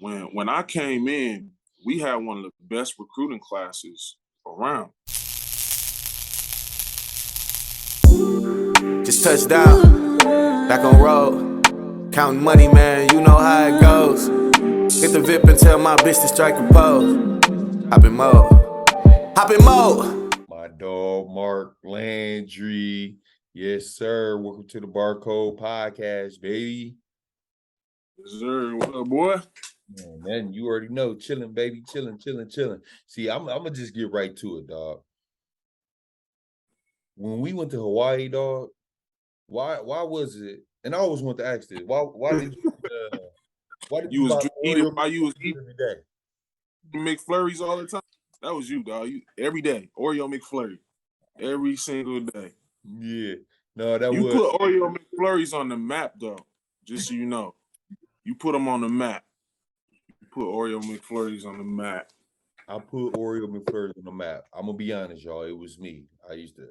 when I came in, we had one of the best recruiting classes around. Just touched out, back on road, counting money, man, you know how it goes. Hit the VIP and tell my bitch to strike a pose. Hop in mode. My dog, Mark Landry. Yes, sir. Welcome to the Barcode Podcast, baby. Yes, sir. What up, boy? Man, you already know. Chilling, baby. Chilling. See, I'm going to just get right to it, dog. When we went to Hawaii, dog, why was it? And I always want to ask this. Why did you buy Oreo while you was eating every day? McFlurries all the time? That was you, dog. Every day. Oreo McFlurry. Every single day. Yeah. No, that you was. put Oreo McFlurries on the map, though, just so you know. You put them on the map. You put Oreo McFlurries on the map. I put Oreo McFlurries on the map. I'm going to be honest, y'all. It was me. I used to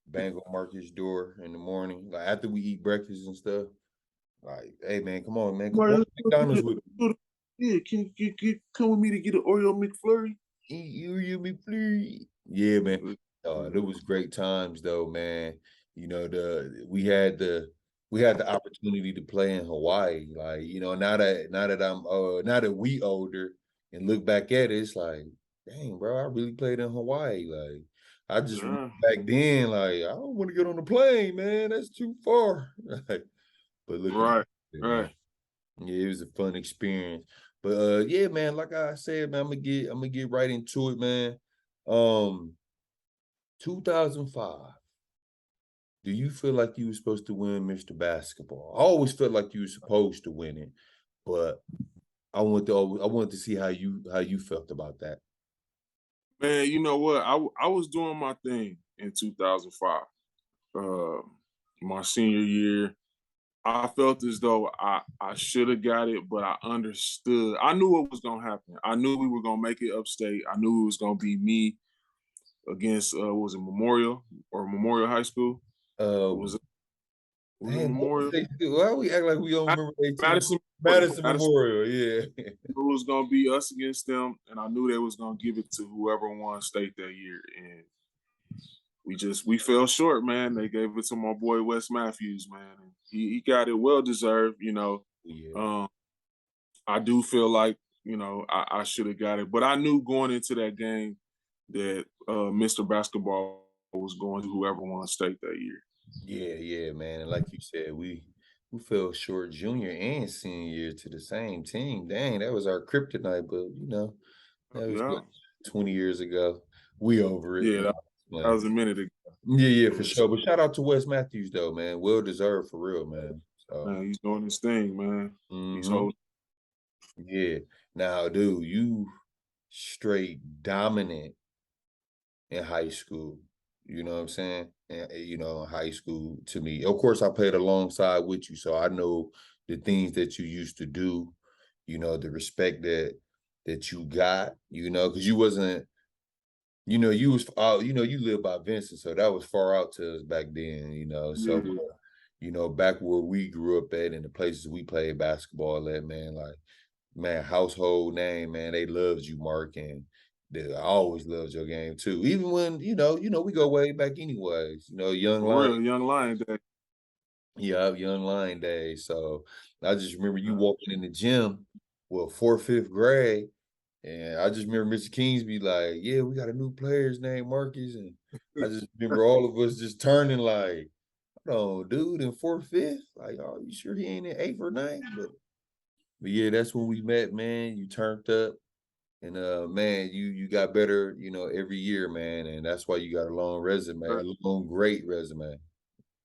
bang on Marcus' door in the morning, like after we eat breakfast and stuff. Like, hey, man, come on, man. Come on to McDonald's with me. Yeah, can come with me to get an Oreo McFlurry? Oreo McFlurry. Yeah, man. It was great times, though, man. You know, we had the opportunity to play in Hawaii. Like, you know, now that we older and look back at it, it's like, dang, bro, I really played in Hawaii. Like, I just back then, like, I don't want to get on the plane, man. That's too far. But look, right. Yeah, it was a fun experience. But yeah, man, like I said, man, I'm gonna get right into it, man. 2005. Do you feel like you were supposed to win Mr. Basketball? I always felt like you were supposed to win it, but I wanted to see how you felt about that. Man, you know what? I was doing my thing in 2005. My senior year, I felt as though I should have got it, but I understood. I knew what was going to happen. I knew we were going to make it upstate. I knew it was going to be me against, was it Memorial High School? Was it Memorial? Why we act like we don't remember Madison Memorial, yeah. It was going to be us against them, and I knew they was going to give it to whoever won state that year. And we fell short, man. They gave it to my boy Wes Matthews, man. And he got it well deserved, you know. Yeah. I do feel like, you know, I should have got it. But I knew going into that game that Mr. Basketball was going to whoever won state that year. Yeah, man. And like you said, we fell short junior and senior year to the same team. Dang, that was our kryptonite, but you know, that was like 20 years ago. We over it. Yeah, that was a minute ago. Yeah, for sure. But shout out to Wes Matthews, though, man. Well deserved for real, man. So, man, he's doing his thing, man. He's holding. Yeah. Now, dude, you straight dominant in high school. You know what I'm saying? And, you know, in high school, to me, of course, I played alongside with you, so I know the things that you used to do. You know, the respect that you got. You know, because you wasn't. You know, you was you know, you lived by Vincent, so that was far out to us back then. You know, so you know, back where we grew up at and the places we played basketball at, man, like, man, household name, man, they loved you, Mark, and I always loved your game too. Even when, you know, we go way back anyways, you know, Young Lion Day. Yeah, Young Lion Day. So I just remember you walking in the gym, well, 4th, 5th grade, and I just remember Mr. Kingsby like, yeah, we got a new player's named Marcus, and I just remember all of us just turning like, no, dude, in 4th, 5th, like, oh, you sure he ain't in 8th or 9th? But yeah, that's when we met, man. You turned up, and man, you got better, you know, every year, man, and that's why you got a long resume, a long great resume,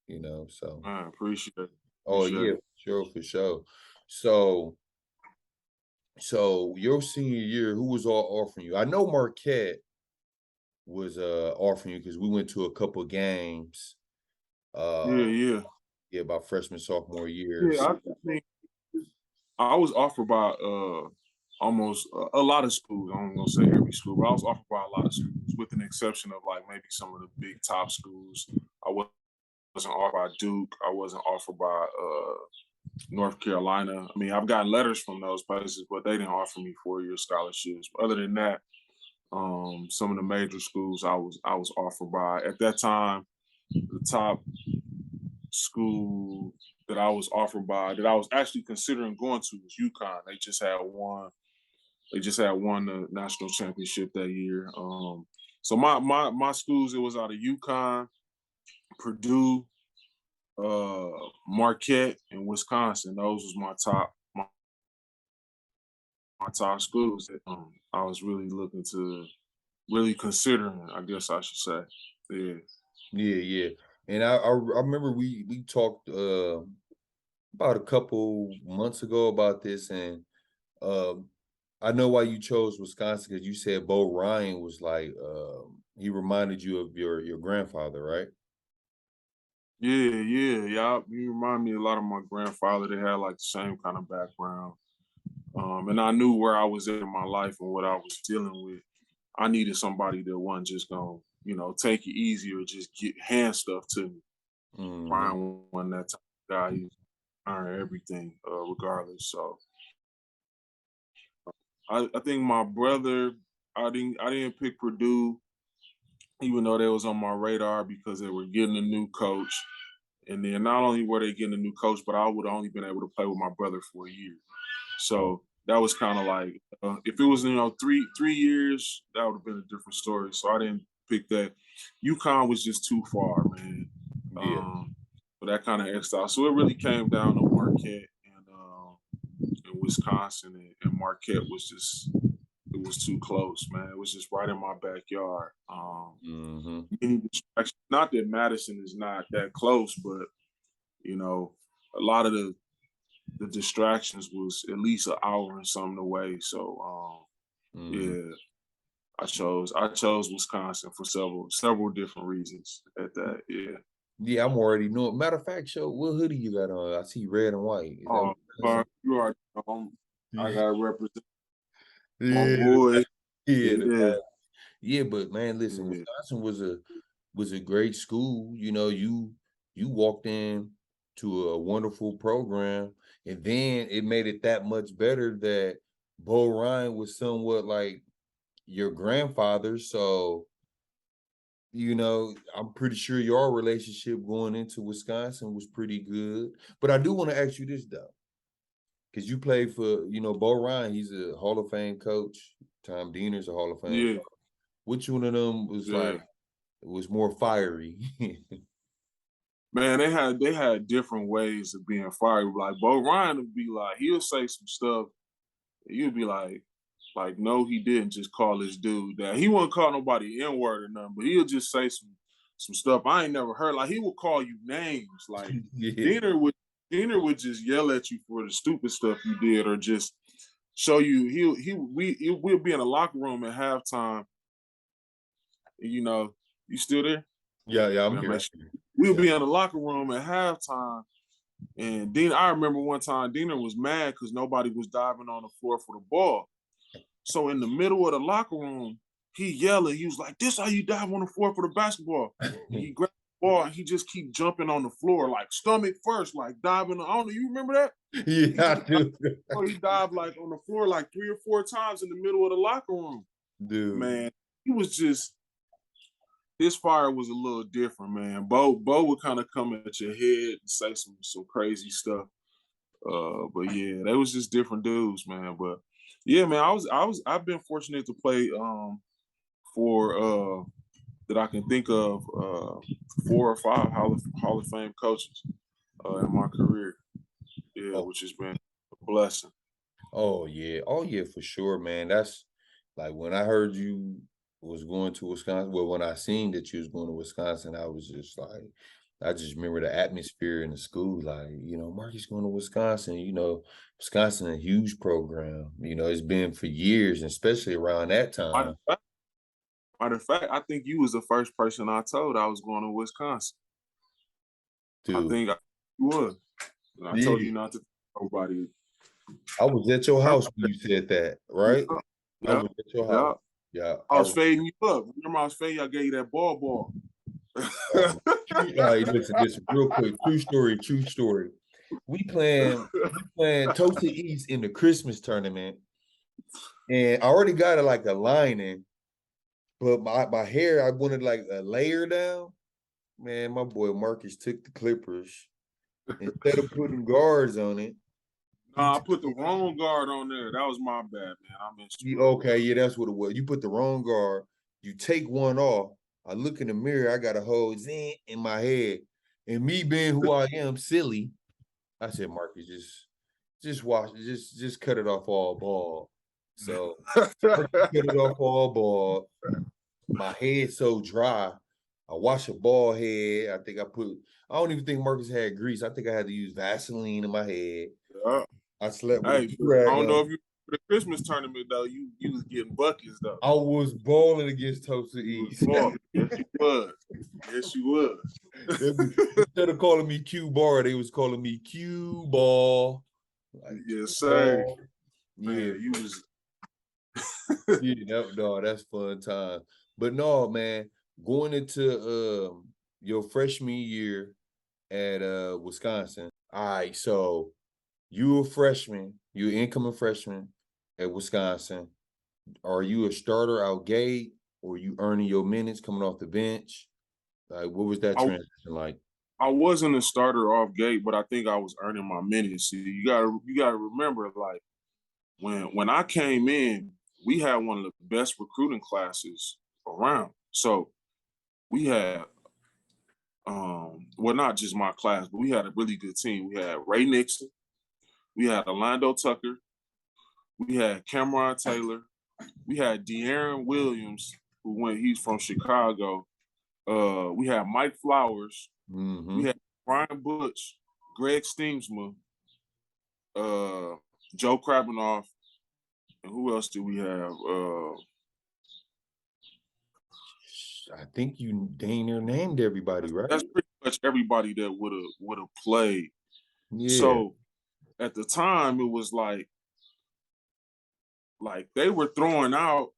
you know. So I appreciate it. Oh yeah, for sure. So your senior year, who was all offering you? I know Marquette was offering you because we went to a couple games. Yeah, about freshman, sophomore years. Yeah, I was offered by almost a lot of schools. I'm gonna say every school, but I was offered by a lot of schools, with an exception of like maybe some of the big top schools. I wasn't offered by Duke. I wasn't offered by North Carolina. I mean, I've gotten letters from those places, but they didn't offer me 4-year scholarships. But other than that, some of the major schools I was offered by. At that time, the top school that I was offered by, that I was actually considering going to, was UConn. They just had won. They just had won the national championship that year. So my schools, it was out of UConn, Purdue, Marquette, and Wisconsin. Those was my top schools that I was really looking to, really considering, I guess I should say. Yeah. Yeah. And I remember we talked about a couple months ago about this, and I know why you chose Wisconsin, because you said Bo Ryan was like he reminded you of your grandfather, right? Yeah. You remind me a lot of my grandfather. They had like the same kind of background. And I knew where I was at in my life and what I was dealing with. I needed somebody that wasn't just gonna, take it easy or just hand stuff to me. Mm-hmm. Ryan wasn't that type of guy. He earned everything, regardless. So I think my brother, I didn't pick Purdue, even though they was on my radar because they were getting a new coach. And then not only were they getting a new coach, but I would have only been able to play with my brother for a year. So that was kind of like, if it was, 3 years, that would have been a different story. So I didn't pick that. UConn was just too far, man. Yeah. So that kind of X'd out. So it really came down to Marquette and Wisconsin, and Marquette was just, it was too close, man. It was just right in my backyard. Mm-hmm. Many distractions. Not that Madison is not that close, but a lot of the distractions was at least an hour and something away. So Mm-hmm. yeah, I chose Wisconsin for several different reasons at that. Yeah. Yeah, I'm already knowing. Matter of fact, show what hoodie you got on. I see red and white. Is that Oh, you are. I gotta represent my yeah, boy. yeah, Yeah. yeah, but man, listen, Yeah. Wisconsin was a great school. You walked in to a wonderful program, and then it made it that much better that Bo Ryan was somewhat like your grandfather. So, I'm pretty sure your relationship going into Wisconsin was pretty good. But I do want to ask you this though, because you played for, Bo Ryan, he's a Hall of Fame coach. Tom Diener's a Hall of Fame Yeah. coach. Which one of them was Yeah. like, it was more fiery? Man, they had different ways of being fired. Like Bo Ryan would be like, he'll say some stuff, and you'd be like, no, he didn't just call this dude that. He wouldn't call nobody N-word or nothing, but he'll just say some stuff I ain't never heard. Like he would call you names. Like Yeah. Diener would just yell at you for the stupid stuff you did, or just show you. We'll be in a locker room at halftime. And, you still there? Yeah, I'm Man, here. we'll Yeah. be in the locker room at halftime. And I remember one time Diener was mad because nobody was diving on the floor for the ball. So in the middle of the locker room, he yelling. He was like, "This how you dive on the floor for the basketball?" And he grabbed the ball and he just keep jumping on the floor, like stomach first, like diving. I don't know. You remember that? Yeah, I do. He dived like on the floor like 3 or 4 times in the middle of the locker room. Dude. Man, he was just, his fire was a little different, man. Bo would kind of come at your head and say some crazy stuff. But yeah, they was just different dudes, man. But yeah, man, I've been fortunate to play for that I can think of 4 or 5 Hall of Fame coaches in my career. Yeah, Oh, which has been a blessing. oh yeah. Oh yeah, for sure, man. That's like when I heard you was going to Wisconsin. Well, when I seen that you was going to Wisconsin, I was just like, I just remember the atmosphere in the school. Like, Marcus going to Wisconsin. Wisconsin a huge program. It's been for years, and especially around that Matter time. of fact, I think you was the first person I told I was going to Wisconsin. I Dude. think you was. And I told Yeah. you not to tell nobody. I was at your house when you said that, right? Yeah, I yeah, was at your yeah. house. Yeah. I was fading you up. Remember, I was fading you. I gave you that ball. All right, listen, real quick. True story. we playing Toasted East in the Christmas tournament, and I already got it like a lining, but my hair I wanted like a layer down. Man, my boy Marcus took the clippers instead of putting guards on it. I put the wrong guard on there. That was my bad, man. I missed you. Okay, yeah, that's what it was. You put the wrong guard. You take one off. I look in the mirror. I got a whole zing in my head, and me being who I am, silly. I said, Marcus, just wash, just cut it off all bald. So Marcus cut it off all bald. My head so dry. I wash a bald head. I don't even think Marcus had grease. I think I had to use Vaseline in my head. Yeah. I slept with Hey, a rag I don't know on. if you for the Christmas tournament though. You was getting buckets though. I was balling against Toasted You was East. balling. Yes, you was. Yes, you was. Instead of calling me Q Bar, they was calling me Q Ball. Like, yes, sir. ball. Yeah, Man, you was. yeah, no, that's fun time. But no, man, going into your freshman year at Wisconsin. All right, so you a freshman, you an incoming freshman at Wisconsin. Are you a starter out gate, or you earning your minutes coming off the bench? Like, what was that I, transition like? I wasn't a starter off gate, but I think I was earning my minutes. See, you gotta remember, like when I came in, we had one of the best recruiting classes around. So we had well, not just my class, but we had a really good team. We had Ray Nixon, we had Orlando Tucker, we had Cameron Taylor, we had De'Aaron Williams, he's from Chicago. We had Mike Flowers, we had Brian Butch, Greg Steamsma, Joe Krabinoff, and who else do we have? I think you dang near named everybody, right? That's pretty much everybody that would have played. Yeah. So at the time, it was like they were throwing out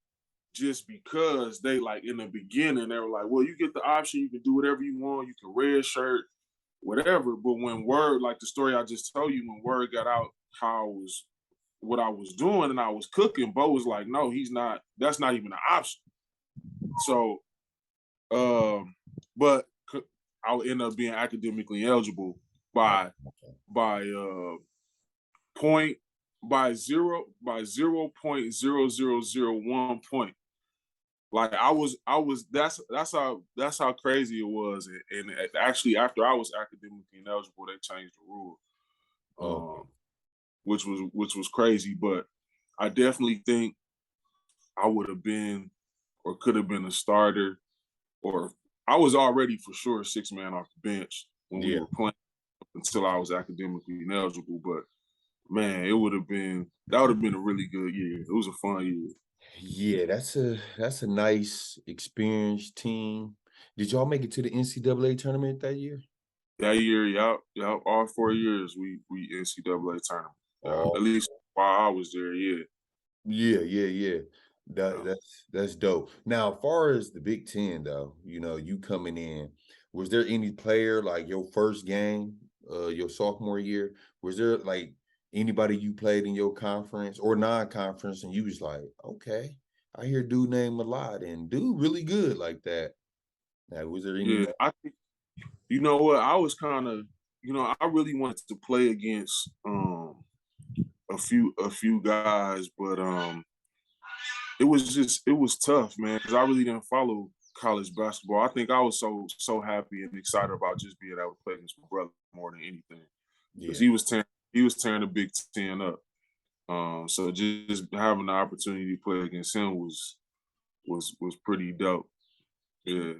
just because they like in the beginning they were like, well, you get the option, you can do whatever you want, you can red shirt, whatever. But when word, like the story I just told you, when word got out what I was doing and I was cooking, Bo was like, no, he's not. That's not even an option. So, but I would end up being academically eligible by point by 0.0001 point. Like I was that's how crazy it was. And actually after I was academically ineligible, they changed the rule. Which was crazy. But I definitely think I would have been or could have been a starter, or I was already for sure a 6-man off the bench when we were playing until I was academically ineligible. But man, that would have been a really good year. It was a fun year. Yeah, that's a nice experienced team. Did y'all make it to the NCAA tournament that year? That year, y'all, all 4 years we NCAA tournament. At least while I was there, yeah. Yeah. That's dope. Now, as far as the Big Ten, though, you coming in, was there any player like your first game, your sophomore year? Was there like anybody you played in your conference or non-conference, and you was like, okay, I hear dude name a lot, and dude really good like that. Now, was there any? Yeah, I think you know what I was kind of, I really wanted to play against a few guys, but it was tough, man, because I really didn't follow college basketball. I think I was so happy and excited about just being able to play against my brother more than anything, because he was tearing the Big Ten up. So just having the opportunity to play against him was pretty dope. Yeah,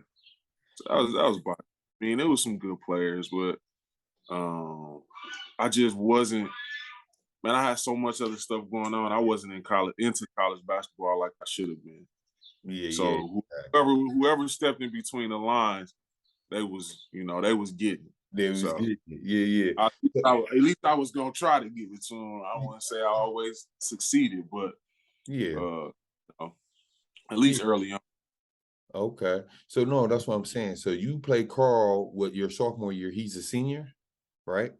so that was about. I mean, there was some good players, but I just wasn't. Man, I had so much other stuff going on. I wasn't into college basketball like I should have been. So whoever stepped in between the lines, they was getting. They was getting it. Yeah. At least I was gonna try to give it to them. I wouldn't say I always succeeded, but at least early on. Okay. So no, that's what I'm saying. So you play Carl your sophomore year. He's a senior, right?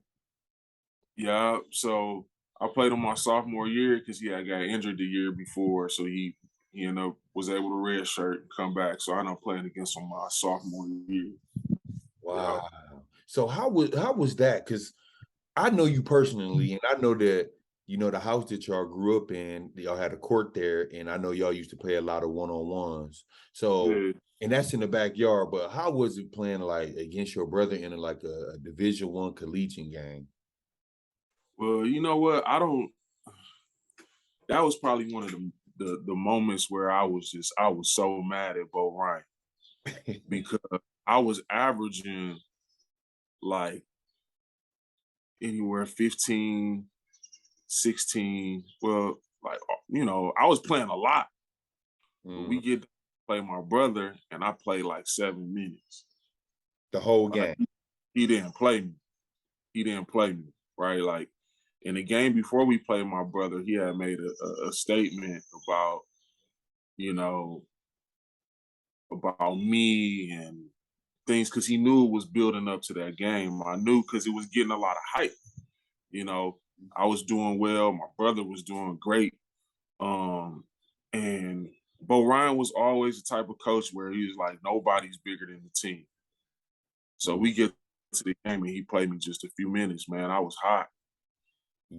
Yeah, so I played him my sophomore year because I got injured the year before, so he ended up was able to redshirt and come back. So I ended up playing against him my sophomore year. Yeah, Wow. So how was that? Because I know you personally, and I know that the house that y'all grew up in, y'all had a court there, and I know y'all used to play a lot of one-on-ones. So, yeah. and that's in the backyard. But how was it playing like against your brother in like a Division One collegiate game? Well, you know what? I don't. That was probably one of the moments where I was so mad at Bo Ryan because I was averaging like anywhere 15, 16. Well, like I was playing a lot, but we Mhm. get to play my brother, and I played like 7 minutes. The whole Like game. he didn't play me. He didn't play me, right? Like in the game before we played my brother, he had made a statement about, you know, about me and things because he knew it was building up to that game. I knew because it was getting a lot of hype. You know, I was doing well. My brother was doing great. Um, and Bo Ryan was always the type of coach where he was like, nobody's bigger than the team. So Mhm. we get to the game and he played me just a few minutes, man. I was hot.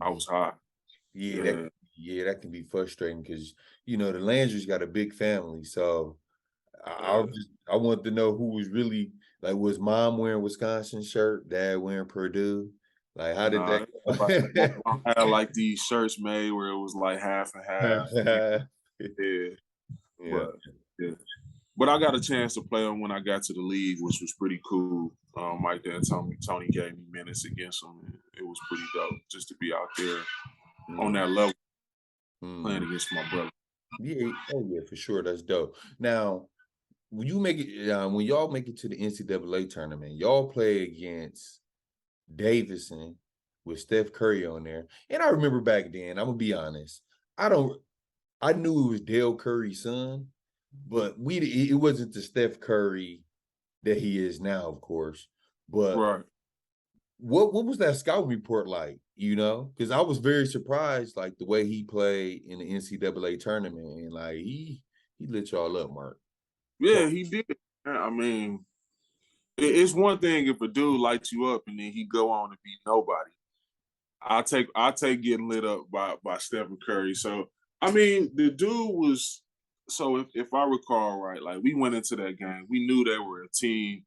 I Yeah, was hot. yeah, Yeah. that can be frustrating because the Landry's got a big family. So Uh, I wanted to know who was really like, was mom wearing Wisconsin shirt, dad wearing Purdue? Like, how did nah, my that mom had like these shirts made where it was like half and half. go? Yeah. Yeah. But yeah. But I got a chance to play him when I got to the league, which was pretty cool. Mike D'Antoni gave me minutes against him. And it was pretty dope just to be out there on Mm, that level playing mm. against my brother. Yeah. Oh, yeah, for sure. That's dope. Now, when y'all make it to the NCAA tournament, y'all play against Davidson with Steph Curry on there. And I remember back then, I'm gonna be honest, I don't I knew it was Dale Curry's son, but it wasn't the Steph Curry that he is now, of course. But Right. what was that scout report like? Because I was very surprised, like the way he played in the NCAA tournament, and like he lit y'all up, Mark. Yeah, Talk. he did. I mean, it's one thing if a dude lights you up and then he go on to be nobody. I take getting lit up by Stephen Curry. So I mean, the dude was so if I recall right, like we went into that game, we knew they were a team.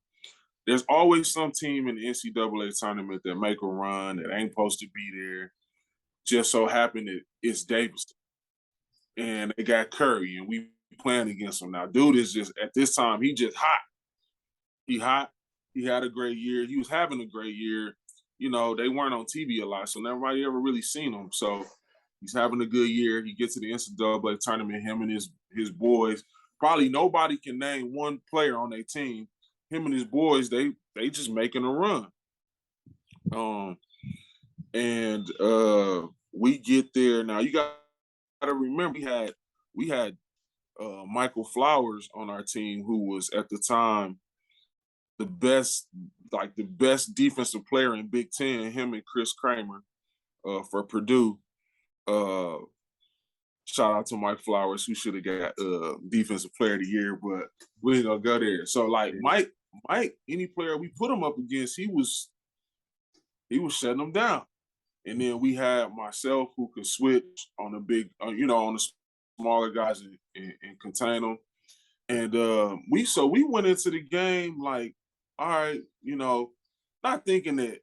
There's always some team in the NCAA tournament that make a run that ain't supposed to be there. Just so happened that it's Davis and they got Curry and we playing against him now. Dude is just at this time he just hot. He hot. He had a great year. He was having a great year. They weren't on TV a lot, so nobody ever really seen him. So he's having a good year. He gets to the NCAA tournament. Him and his boys. Probably nobody can name one player on their team. Him and his boys, they just making a run. Um, and we get there now. You got to remember we had Michael Flowers on our team, who was at the time the best, like the best defensive player in Big Ten. Him and Chris Kramer for Purdue. Uh, Shout out to Mike Flowers, who should have got defensive player of the year, but we ain't gonna go there. So like Mike, any player we put him up against, he was shutting them down. And then we had myself who could switch on the big, on the smaller guys and contain them. And we went into the game like, all right, not thinking that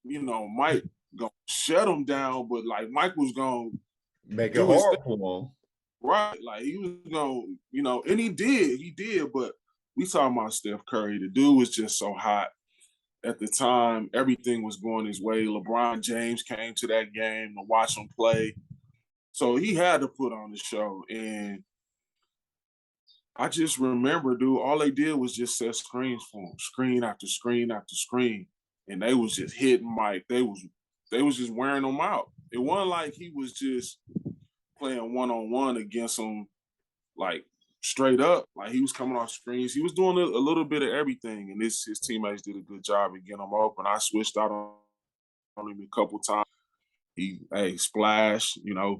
Mike gonna shut him down, but like Mike was gonna Make it do his thing hard for right. Like he was gonna, and he did. But we talking about Steph Curry. The dude was just so hot at the time. Everything was going his way. LeBron James came to that game to watch him play, so he had to put on the show. And I just remember, dude, all they did was just set screens for him, screen after screen after screen, and they was just hitting Mike. They was just wearing him out. It wasn't like he was just playing one on one against him, like straight up. Like he was coming off screens. He was doing a little bit of everything, and his teammates did a good job of getting him open. I switched out on him a couple times. He splash, Yeah,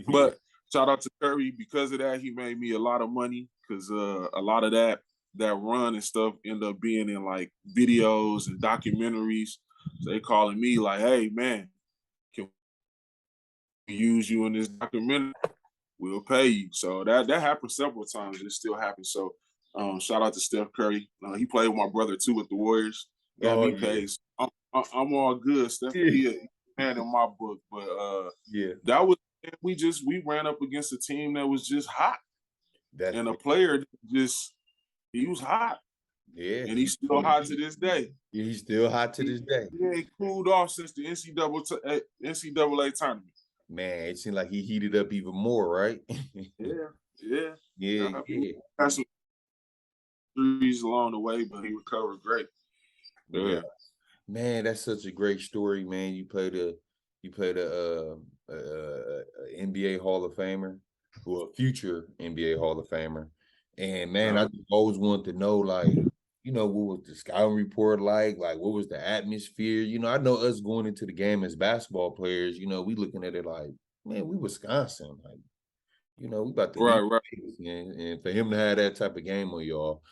But shout out to Curry because of that. He made me a lot of money because a lot of that run and stuff end up being in like videos and documentaries. So they calling me like, "Hey man, can we use you in this documentary? We'll pay you." So that happened several times. It still happens. So shout out to Steph Curry. He played with my brother too with the Warriors. Got oh me yeah, paid. So I'm all good. Steph, yeah, he a man in my book. But yeah. that was we ran up against a team that was just hot That's and a player that just he was hot yeah. and he's still hot to this day. He's still hot to He, this day. he ain't cooled off since the NCAA tournament. Man, it seemed like he heated up even more, right? Yeah, yeah. Yeah, He yeah. had some injuries along the way, but he recovered great. Yeah. Yeah. Man, that's such a great story, man. You played a NBA Hall of Famer, or a future NBA Hall of Famer. And man, I just always wanted to know, like, what was the scouting report like? Like, what was the atmosphere? I know us going into the game as basketball players, we looking at it like, man, we Wisconsin. Like, we about to Right, beat right. Vegas, and for him to have that type of game on y'all,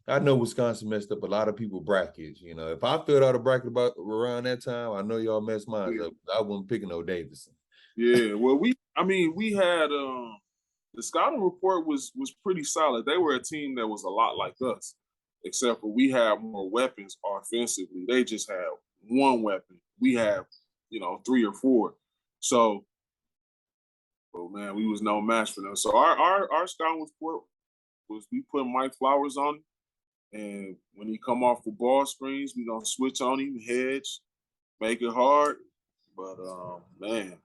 I know Wisconsin messed up a lot of people brackets. If I filled out a bracket about around that time, I know y'all messed mine Yeah. up. I wasn't picking no Davidson. Yeah. Well, we had the scouting report was pretty solid. They were a team that was a lot like us, except for we had more weapons offensively. They just had one weapon. We have, three or four. So, oh man, we was no match for them. So our scouting report was we put Mike Flowers on him, and when he come off the ball screens, we gonna switch on him, hedge, make it hard. But man,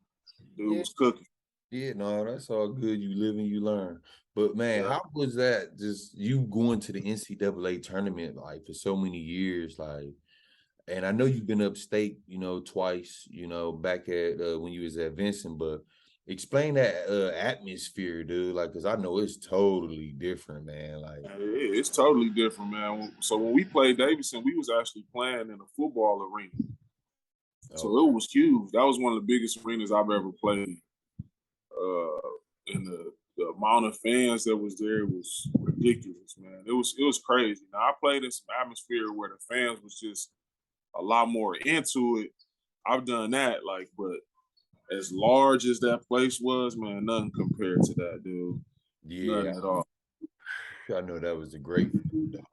dude Yeah, was cooking. yeah, no, that's all good. You live and you learn. But man, Yeah. how was that? Just you going to the NCAA tournament like for so many years, like. And I know you've been upstate, twice, back at when you was at Vincent, but explain that atmosphere, dude. Like, cause I know it's totally different, man. Like, It's totally different, man. So when we played Davidson, we was actually playing in a football arena. So okay, it was huge. That was one of the biggest arenas I've ever played. And the amount of fans that was there was ridiculous, man. It was crazy. Now I played in some atmosphere where the fans was just a lot more into it. I've done that, but as large as that place was, man, nothing compared to that, dude. yeah, Nothing at all. I know that was a great feeling.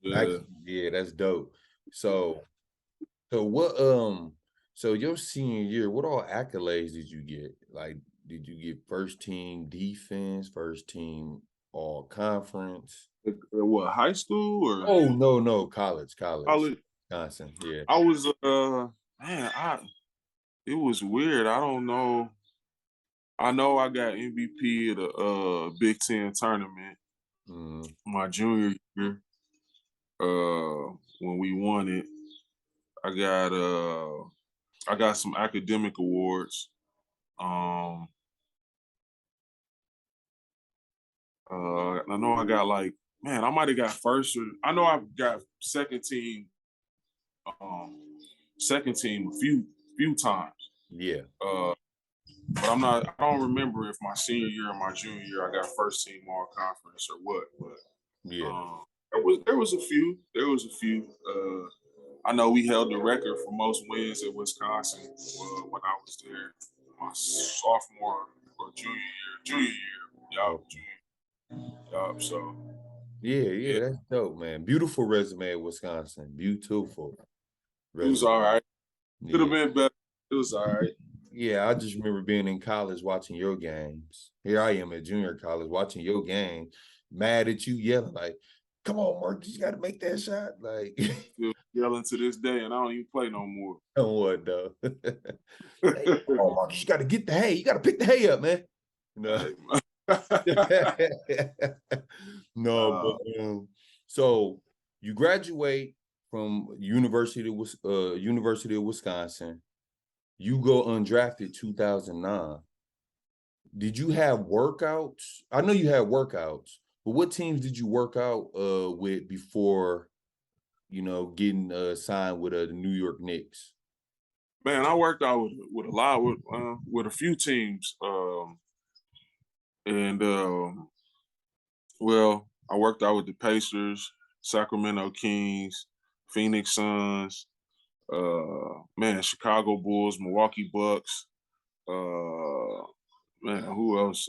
Yeah. Actually, yeah, that's dope. So, so what? So your senior year, what all accolades did you get? Like, did you get first team defense, first team all conference? What, high school or Oh no, no, college, college? Wisconsin. Yeah. I was man, it was weird. I don't know. I know I got MVP of the Big Ten tournament Mm, my junior year. When we won it. I got some academic awards. Um I know I got man, I might have got first or I know I got um second team a few times. yeah. Uh but I don't remember if my senior year or my junior year I got first team all conference or what, but Yeah. there was a few. There was a few. I know we held the record for most wins at Wisconsin when I was there, my sophomore or junior year. Junior year, Oh, yup, junior, yup. So yeah, yeah, yeah, that's dope, man. Beautiful resume at Wisconsin. Beautiful it was resume. all right. Could have Yeah. been better. It was all right. Yeah, I just remember being in college watching your games. Here I am at junior college watching your game, mad at you, yelling like, "Come on, Marcus, you got to make that shot!" Like, Still yelling to this day, and I don't even play no more. come on, though. Hey, come on, Marcus, you got to get the hay. You got to pick the hay up, man. No, Hey, no, but so you graduate from University of Wisconsin. You go undrafted 2009. Did you have workouts? I know you had workouts, but what teams did you work out with before, getting signed with the New York Knicks? Man, I worked out with a lot with a few teams, and well, I worked out with the Pacers, Sacramento Kings, Phoenix Suns, man, Chicago Bulls, Milwaukee Bucks. Uh, man, who else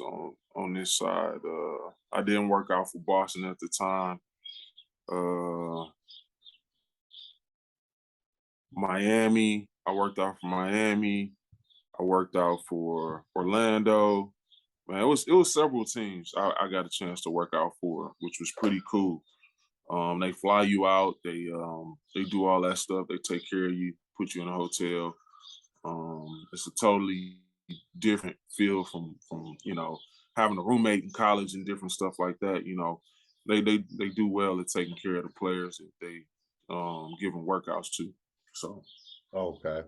on this side? I didn't work out for Boston at the time. Uh, Miami. I worked out for Miami. I worked out for Orlando. Man, it was several teams I got a chance to work out for, which was pretty cool. They fly you out. They do all that stuff. They take care of you, put you in a hotel. It's a totally different feel from having a roommate in college and different stuff like that. They do well at taking care of the players that they give them workouts to. So Okay.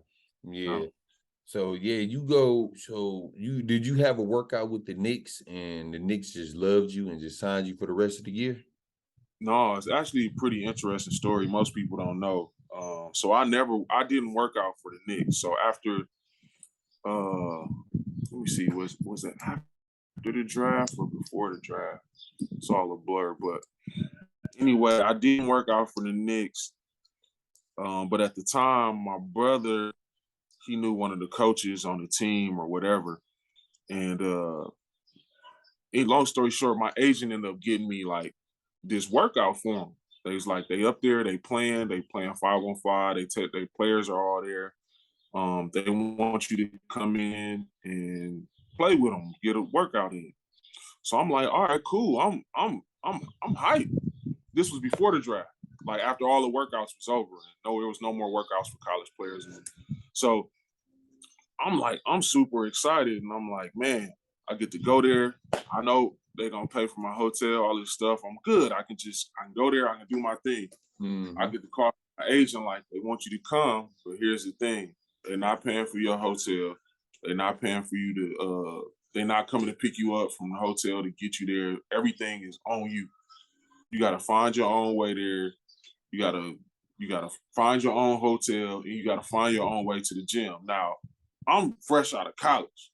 Yeah. uh, So yeah, you go. So did you have a workout with the Knicks and the Knicks just loved you and just signed you for the rest of the year? no, it's actually a pretty interesting story. Most people don't know. So I didn't work out for the Knicks. So after, let me see, was it after the draft or before the draft? It's all a blur. But anyway, I didn't work out for the Knicks. But at the time, my brother, he knew one of the coaches on the team or whatever. And long story short, my agent ended up getting me like this workout for him. They up there, they playing 5-on-5. Their players are all there. They want you to come in and play with them, get a workout in. So I'm like, all right, cool. I'm hyped. This was before the draft. Like after all the workouts was over, no, there was no more workouts for college players. So I'm super excited, and I'm like, man, I get to go there. I know they're gonna pay for my hotel, all this stuff. I'm good. I can go there. I can do my thing. I get the call from my agent like they want you to come, but here's the thing: they're not paying for your hotel. They're not paying for you to. They're not coming to pick you up from the hotel to get you there. Everything is on you. You got to find your own way there. You gotta find your own hotel, and you gotta find your own way to the gym. Now, I'm fresh out of college.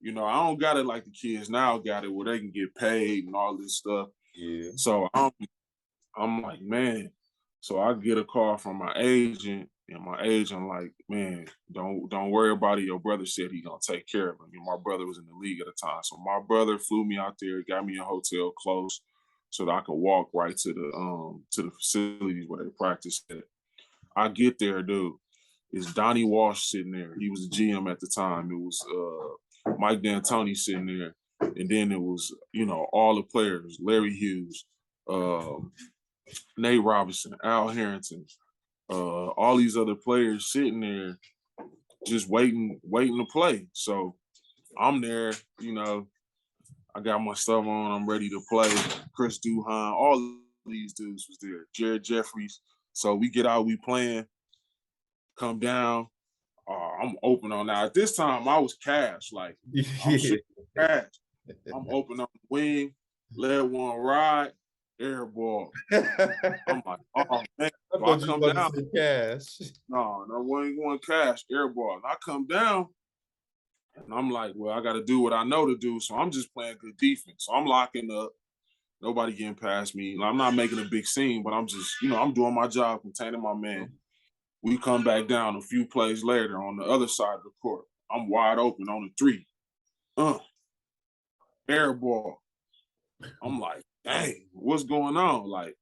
I don't got it like the kids now got it where they can get paid and all this stuff. Yeah. So I'm like, man. So I get a call from my agent, and my agent like, man, don't worry about it. Your brother said he gonna take care of it. My brother was in the league at the time, so my brother flew me out there, got me a hotel close, so that I could walk right to the facilities where they practiced at. I get there, dude. It's Donnie Walsh sitting there. He was the GM at the time. It was Mike D'Antoni sitting there, and then it was all the players: Larry Hughes, Nate Robinson, Al Harrington, all these other players sitting there just waiting to play. So I'm there, I got my stuff on, I'm ready to play. Chris Duhon, all these dudes was there. Jared Jeffries. So we get out, we playing, come down. I'm open on that. At this time, I was cash. Like, I'm shooting cash. I'm open on the wing, let one ride, air ball. I'm like, oh, man. I thought you were about to say cash. No, we ain't going cash, air ball. And I come down, and I'm like, well, I got to do what I know to do. So I'm just playing good defense. So I'm locking up. Nobody getting past me. I'm not making a big scene, but I'm just, I'm doing my job, containing my man. We come back down a few plays later on the other side of the court. I'm wide open on the three. Air ball. I'm like, dang, what's going on? Like,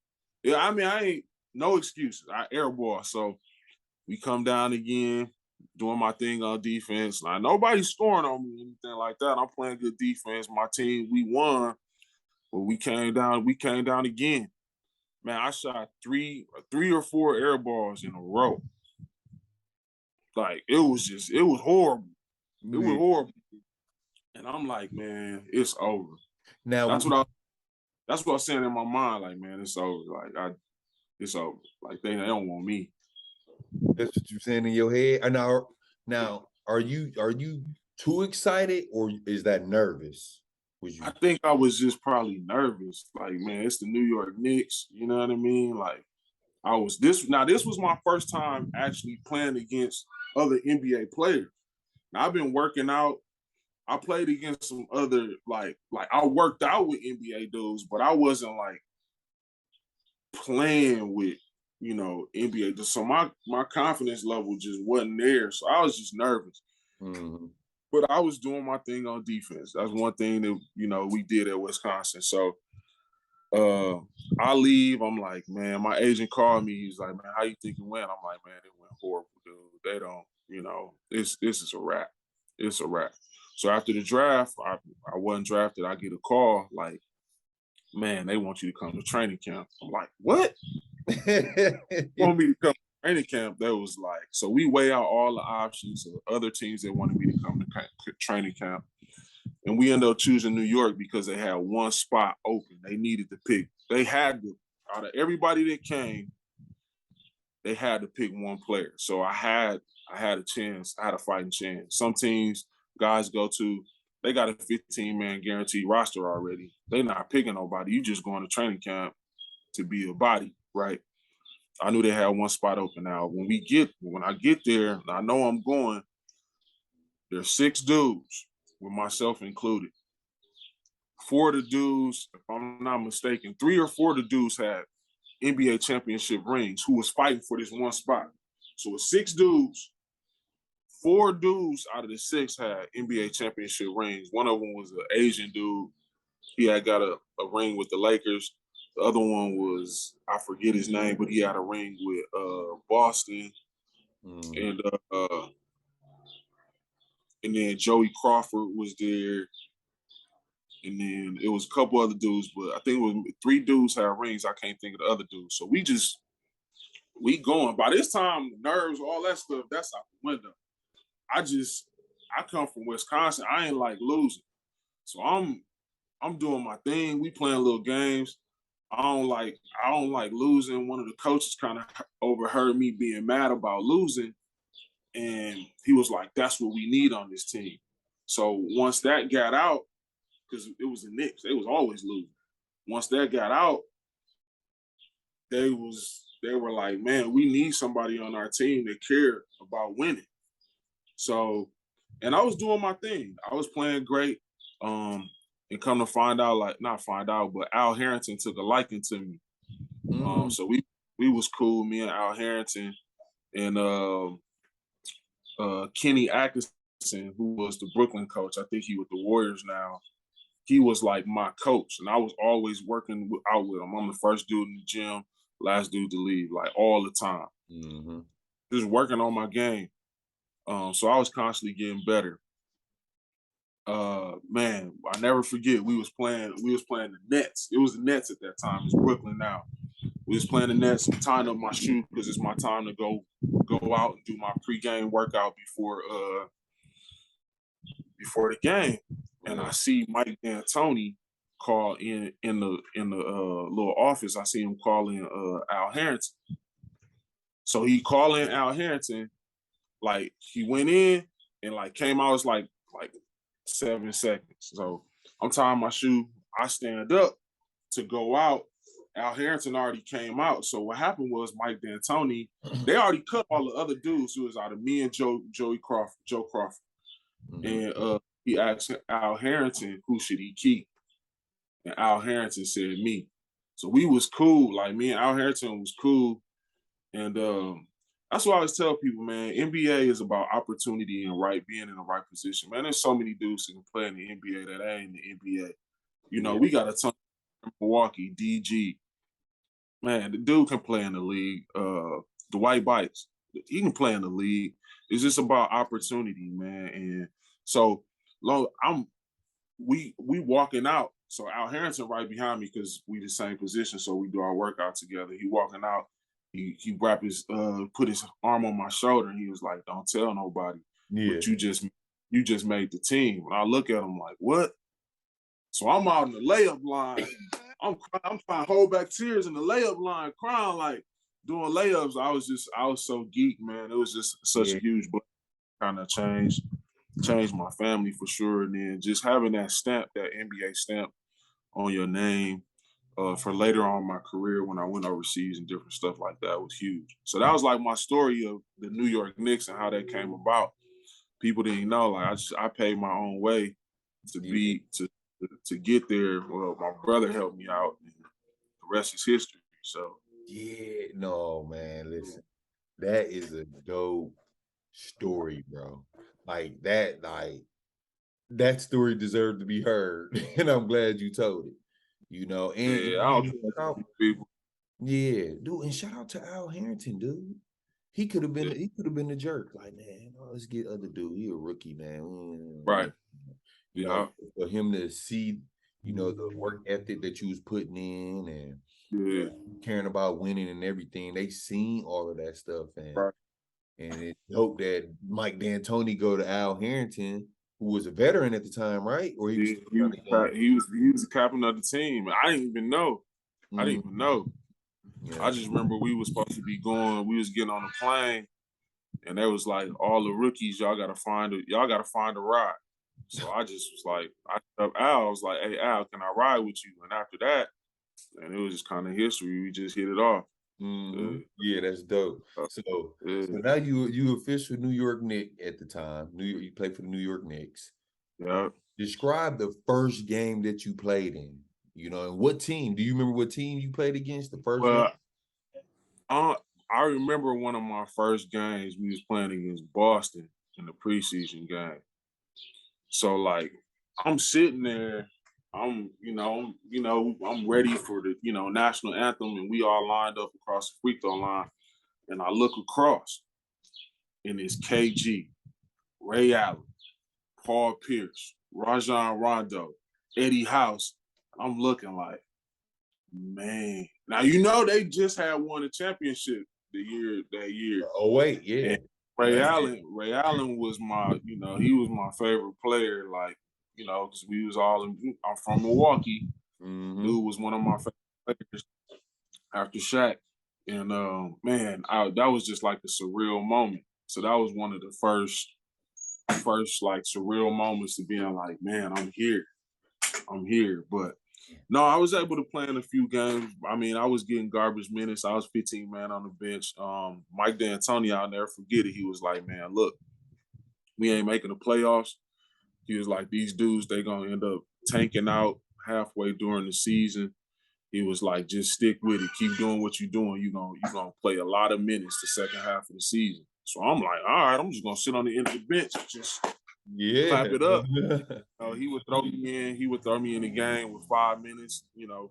yeah, I ain't no excuses. I air ball. So we come down again, doing my thing on defense. Like, nobody's scoring on me, anything like that. I'm playing good defense. My team, we won, but we came down again. Man, I shot three or four air balls in a row. Like, it was horrible. It was horrible. And I'm like, man, it's over. Now that's what I was saying in my mind. Like, man, it's over. Like, it's over. Like, they don't want me. That's what you're saying in your head. And now, are you too excited, or is that nervous? I think I was just probably nervous. Like, man, it's the New York Knicks. You know what I mean? Like, This was my first time actually playing against other NBA players. Now, I've been working out. I played against some other like I worked out with NBA dudes, but I wasn't like playing with NBA dudes. So my confidence level just wasn't there. So I was just nervous. Mm-hmm. But I was doing my thing on defense. That's one thing that we did at Wisconsin. So I leave. I'm like, man, my agent called me. He's like, man, how you think it went? I'm like, man, it went horrible, dude. They don't, this is a wrap. It's a wrap. So after the draft, I wasn't drafted. I get a call like, man, they want you to come to training camp. I'm like, what? Want me to come to training camp? That was like, so we weigh out all the options of other teams that wanted me to come to training camp. And we ended up choosing New York because they had one spot open. They needed to pick. They had to, out of everybody that came, they had to pick one player. So I had a chance. I had a fighting chance. Some teams guys go to, they got a 15-man guaranteed roster already. They're not picking nobody. You just going to training camp to be a body, right? I knew they had one spot open. Now, when I get there, I know I'm going, there's 6 dudes, with myself included. 4 of the dudes, if I'm not mistaken, 3 or 4 of the dudes had NBA championship rings who was fighting for this one spot. So with 6 dudes, 4 dudes out of the 6 had NBA championship rings. One of them was an Asian dude. He had got a ring with the Lakers. The other one was, I forget his name, but he had a ring with Boston. And then Joey Crawford was there. And then it was a couple other dudes, but I think it was 3 dudes had rings. I can't think of the other dudes. So we going. By this time, nerves, all that stuff, that's out the window. I come from Wisconsin. I ain't like losing. So I'm doing my thing. We playing little games. I don't like losing. One of the coaches kind of overheard me being mad about losing. And he was like, that's what we need on this team. So once that got out, because it was the Knicks, they was always losing. Once that got out, they were like, man, we need somebody on our team that care about winning. So, and I was doing my thing. I was playing great. And come to find out, not find out, but Al Harrington took a liking to me. So we was cool, me and Al Harrington and Kenny Atkinson, who was the Brooklyn coach. I think he with the Warriors now. He was like my coach, and I was always working out with him. I'm the first dude in the gym, last dude to leave, like all the time. Mm-hmm. Just working on my game. So I was constantly getting better. Man, I never forget, we was playing the Nets. It was the Nets at that time. It's Brooklyn now. We was playing the Nets. I'm tying up my shoe because it's my time to go out and do my pregame workout before the game. And I see Mike D'Antoni call in the little office. I see him calling Al Harrington. So he called in Al Harrington, like he went in and like came out. It's like 7 seconds. So I'm tying my shoe. I stand up to go out. Al Harrington already came out. So what happened was Mike D'Antoni, they already cut all the other dudes who was out of me and Joe Crawford. Mm-hmm. And he asked Al Harrington, who should he keep? And Al Harrington said me. So we was cool. Like me and Al Harrington was cool. And that's what I always tell people, man. NBA is about opportunity and being in the right position. Man, there's so many dudes who can play in the NBA that ain't in the NBA. We got a ton of Milwaukee, DG. Man, the dude can play in the league. Dwight Bites, he can play in the league. It's just about opportunity, man. And so we walking out. So Al Harrington right behind me because we the same position, so we do our workout together. He walking out. He wrapped put his arm on my shoulder, and he was like, "Don't tell nobody, but you just made the team." And I look at him like, "What?" So I'm out in the layup line. I'm trying to hold back tears in the layup line, crying like doing layups. I was so geek, man. It was just such a huge blessing. Kind of changed my family for sure. And then just having that stamp, that NBA stamp on your name, for later on in my career when I went overseas and different stuff like that was huge. So that was like my story of the New York Knicks and how that came about. People didn't know. Like I paid my own way to Yeah. to get there. Well, my brother helped me out, and the rest is history. So Yeah. No, man. Listen, that is a dope story, bro. That story deserved to be heard, and I'm glad you told it. You know, yeah, and I don't man, trust shout out, people. yeah, dude, and shout out to Al Harrington, dude. Yeah, He could have been the jerk. Like, man, let's get other dude. He a rookie, man. right. You know, Yeah, for him to see, you know, the work ethic that you was putting in and yeah, caring about winning and everything. They seen all of that stuff, right. and it hope that Mike D'Antoni go to Al Harrington, who was a veteran at the time, right? Or he was Yeah, still kind of young. he was the captain of the team. I didn't even know. I didn't even Mhm. know. Yeah. I just remember we was supposed to be going. We was getting on the plane, and they was like, "All the rookies, y'all gotta find a ride." So I just was like, I hit up Al. I was like, "Hey Al, can I ride with you?" And after that, and it was just kind of history. We just hit it off. Mm-hmm. Uh, Yeah, that's dope. uh, So now you official New York Knick at the time. New York, you played for the New York Knicks. yeah. Describe the first game that you played in. You know, and what team? Do you remember what team you played against the first game? Well, I I remember one of my first games. We was playing against Boston in the preseason game. So like I'm sitting there, I'm ready for the national anthem, and we all lined up across the free throw line, and I look across, and it's KG, Ray Allen, Paul Pierce, Rajon Rondo, Eddie House. I'm looking like, man. Now they just had won a championship that year. Oh wait, yeah. And Ray That's Allen, Ray Allen was he was my favorite player. Like, because we was all I'm from Milwaukee. mm-hmm. Dude was one of my favorite players after Shaq. And man, that was just like a surreal moment. So that was one of the first like surreal moments of being like, man, I'm here. I'm here. But no, I was able to play in a few games. I mean, I was getting garbage minutes. I was 15 man on the bench. Mike D'Antoni, I'll never forget it. He was like, man, look, we ain't making the playoffs. He was like, these dudes, they gonna end up tanking out halfway during the season. He was like, just stick with it. Keep doing what you're doing. You're gonna play a lot of minutes the second half of the season. So I'm like, all right, I'm just gonna sit on the end of the bench and just clap Yeah. it up. He would throw me in. He would throw me in the game with 5 minutes.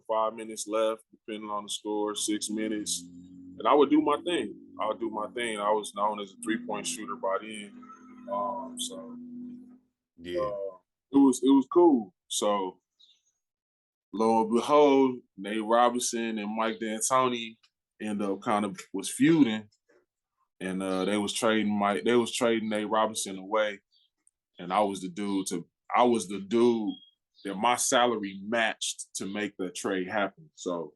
5 minutes left, depending on the score. 6 minutes, and I would do my thing. I would do my thing. I was known as a 3-point shooter by then. So Yeah. it was cool. So lo and behold, Nate Robinson and Mike D'Antoni end up kind of was feuding, and they was trading Nate Robinson away, and I was the dude that my salary matched to make that trade happen. So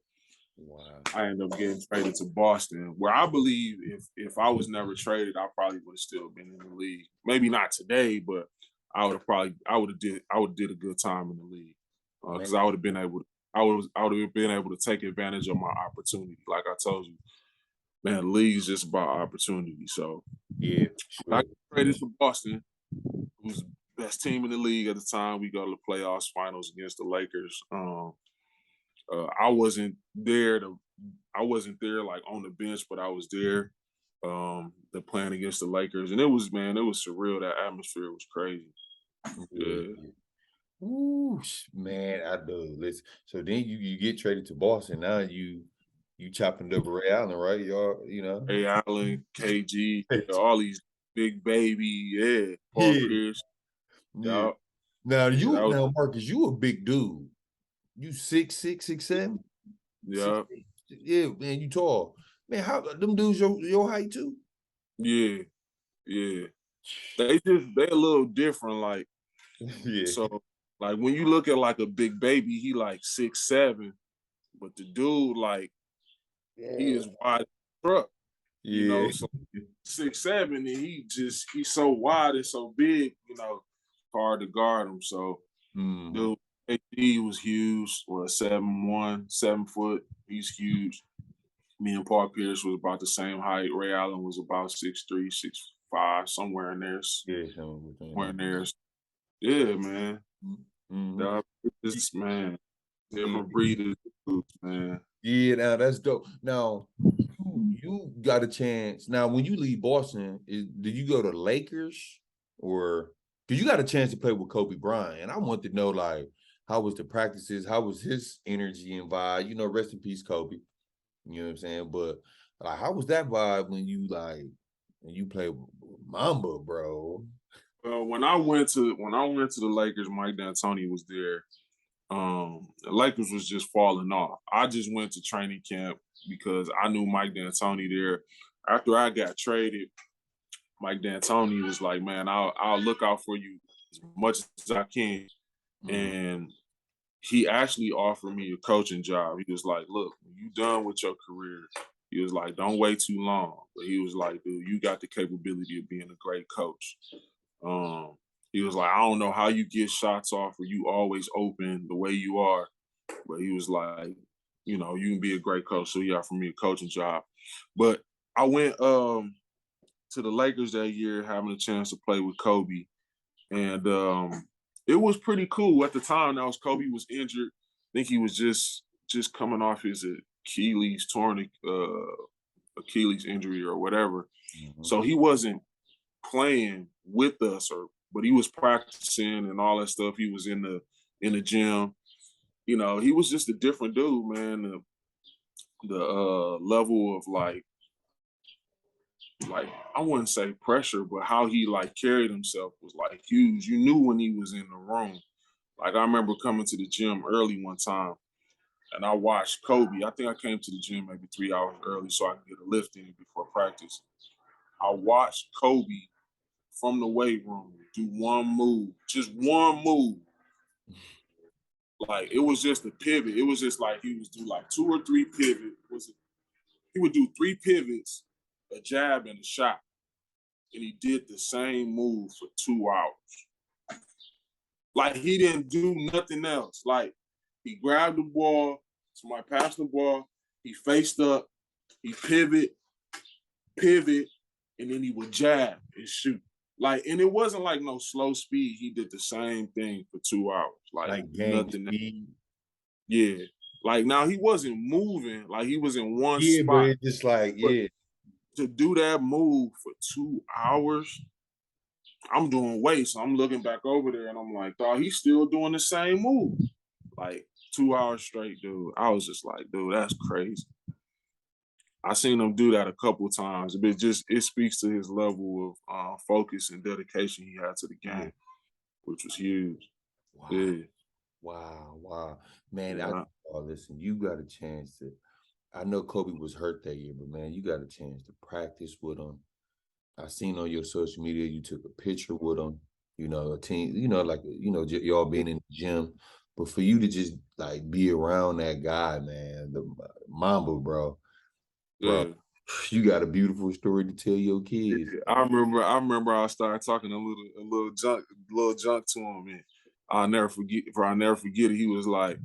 Wow. I ended up getting traded to Boston, where I believe if I was never traded, I probably would have still been in the league. Maybe not today, but I would have did a good time in the league because Man. I would have been able to. I would have been able to take advantage of my opportunity. Like I told you, man, the league is just about opportunity. So Yeah, I sure. got traded to Boston, who was the best team in the league at the time. We go to the playoffs finals against the Lakers. I wasn't there like on the bench, but I was there. The playing against the Lakers, and it was surreal. That atmosphere was crazy. Yeah. Yeah, Ooh, man, I do. Listen, so then you get traded to Boston. Now you chopping up Ray Allen, right? Y'all, you know. Ray Allen, KG, all these big baby, yeah, Paul Yeah, Pierce, yeah. yeah, yeah, that was, Now Marcus, you a big dude. You 6'6", 6'7", yeah, yeah, man, you tall. Man, how them dudes your height too? yeah, yeah. They a little different, like Yeah. so. Like when you look at like a big baby, he like 6'7", but the dude like he is wide truck, Yeah. so 6'7", and he's so wide and so big, hard to guard him. So, Mhm. dude, AD was huge. 7'1", 7 foot. He's huge. Me and Paul Pierce was about the same height. Ray Allen was about 6'3", 6'5", somewhere in there. Yeah, something within Somewhere in that. there. Yeah, man. Mhm. It's man, Yeah, different breed of dudes, man. yeah, now that's dope. Now you got a chance. Now, when you leave Boston, did you go to Lakers or because you got a chance to play with Kobe Bryant? And I want to know, like, how was the practices? How was his energy and vibe? You know, rest in peace, Kobe. You know what I'm saying? But like, how was that vibe when you play with Mamba, bro? When I went to the Lakers, Mike D'Antoni was there. The Lakers was just falling off. I just went to training camp because I knew Mike D'Antoni there. After I got traded, Mike D'Antoni was like, "Man, I'll look out for you as much as I can." Mhm. And he actually offered me a coaching job. He was like, "Look, when you done with your career," he was like, "don't wait too long." But he was like, "Dude, you got the capability of being a great coach." Um, he was like, "I don't know how you get shots off or you always open the way you are," but he was like, "You can be a great coach." So he offered me a coaching job. But I went to the Lakers that year, having a chance to play with Kobe, and it was pretty cool at the time. That was Kobe was injured. I think he was just coming off his Achilles injury or whatever. Mhm. So he wasn't playing with us, but he was practicing and all that stuff. He was in the gym. He was just a different dude, man. The level of like I wouldn't say pressure, but how he like carried himself was like huge. You knew when he was in the room. Like I remember coming to the gym early one time and I watched Kobe. I think I came to the gym maybe 3 hours early so I could get a lift in before practice. I watched Kobe from the weight room do one move, just one move. Like it was just a pivot. It was just like he was do like 2 or 3 pivot. He would do 3 pivots, a jab and a shot, and he did the same move for 2 hours. Like he didn't do nothing else. Like he grabbed the ball, somebody passed the ball, he faced up, he pivot, and then he would jab and shoot. Like, and it wasn't like no slow speed. He did the same thing for 2 hours. Like Like game nothing. speed. Yeah. Like now he wasn't moving. Like he was in one Yeah, but spot. it's just like, But yeah. to do that move for 2 hours, I'm doing weight. So I'm looking back over there and I'm like, dog, he's still doing the same move. Like 2 hours straight, dude. I was just like, dude, that's crazy. I seen him do that a couple of times, but it speaks to his level of focus and dedication he had to the Yeah. game, which was huge. Wow. Yeah, Wow. Wow. Man, yeah, listen, you got a chance to I know Kobe was hurt that year, but man, you got a chance to practice with him. I seen on your social media you took a picture with him. You know, a team. You know, like y'all being in the gym, but for you to just like be around that guy, man, the Mamba, bro, yeah. you got a beautiful story to tell your kids. Yeah, I started talking a little junk to him, and I'll never forget it. He was like,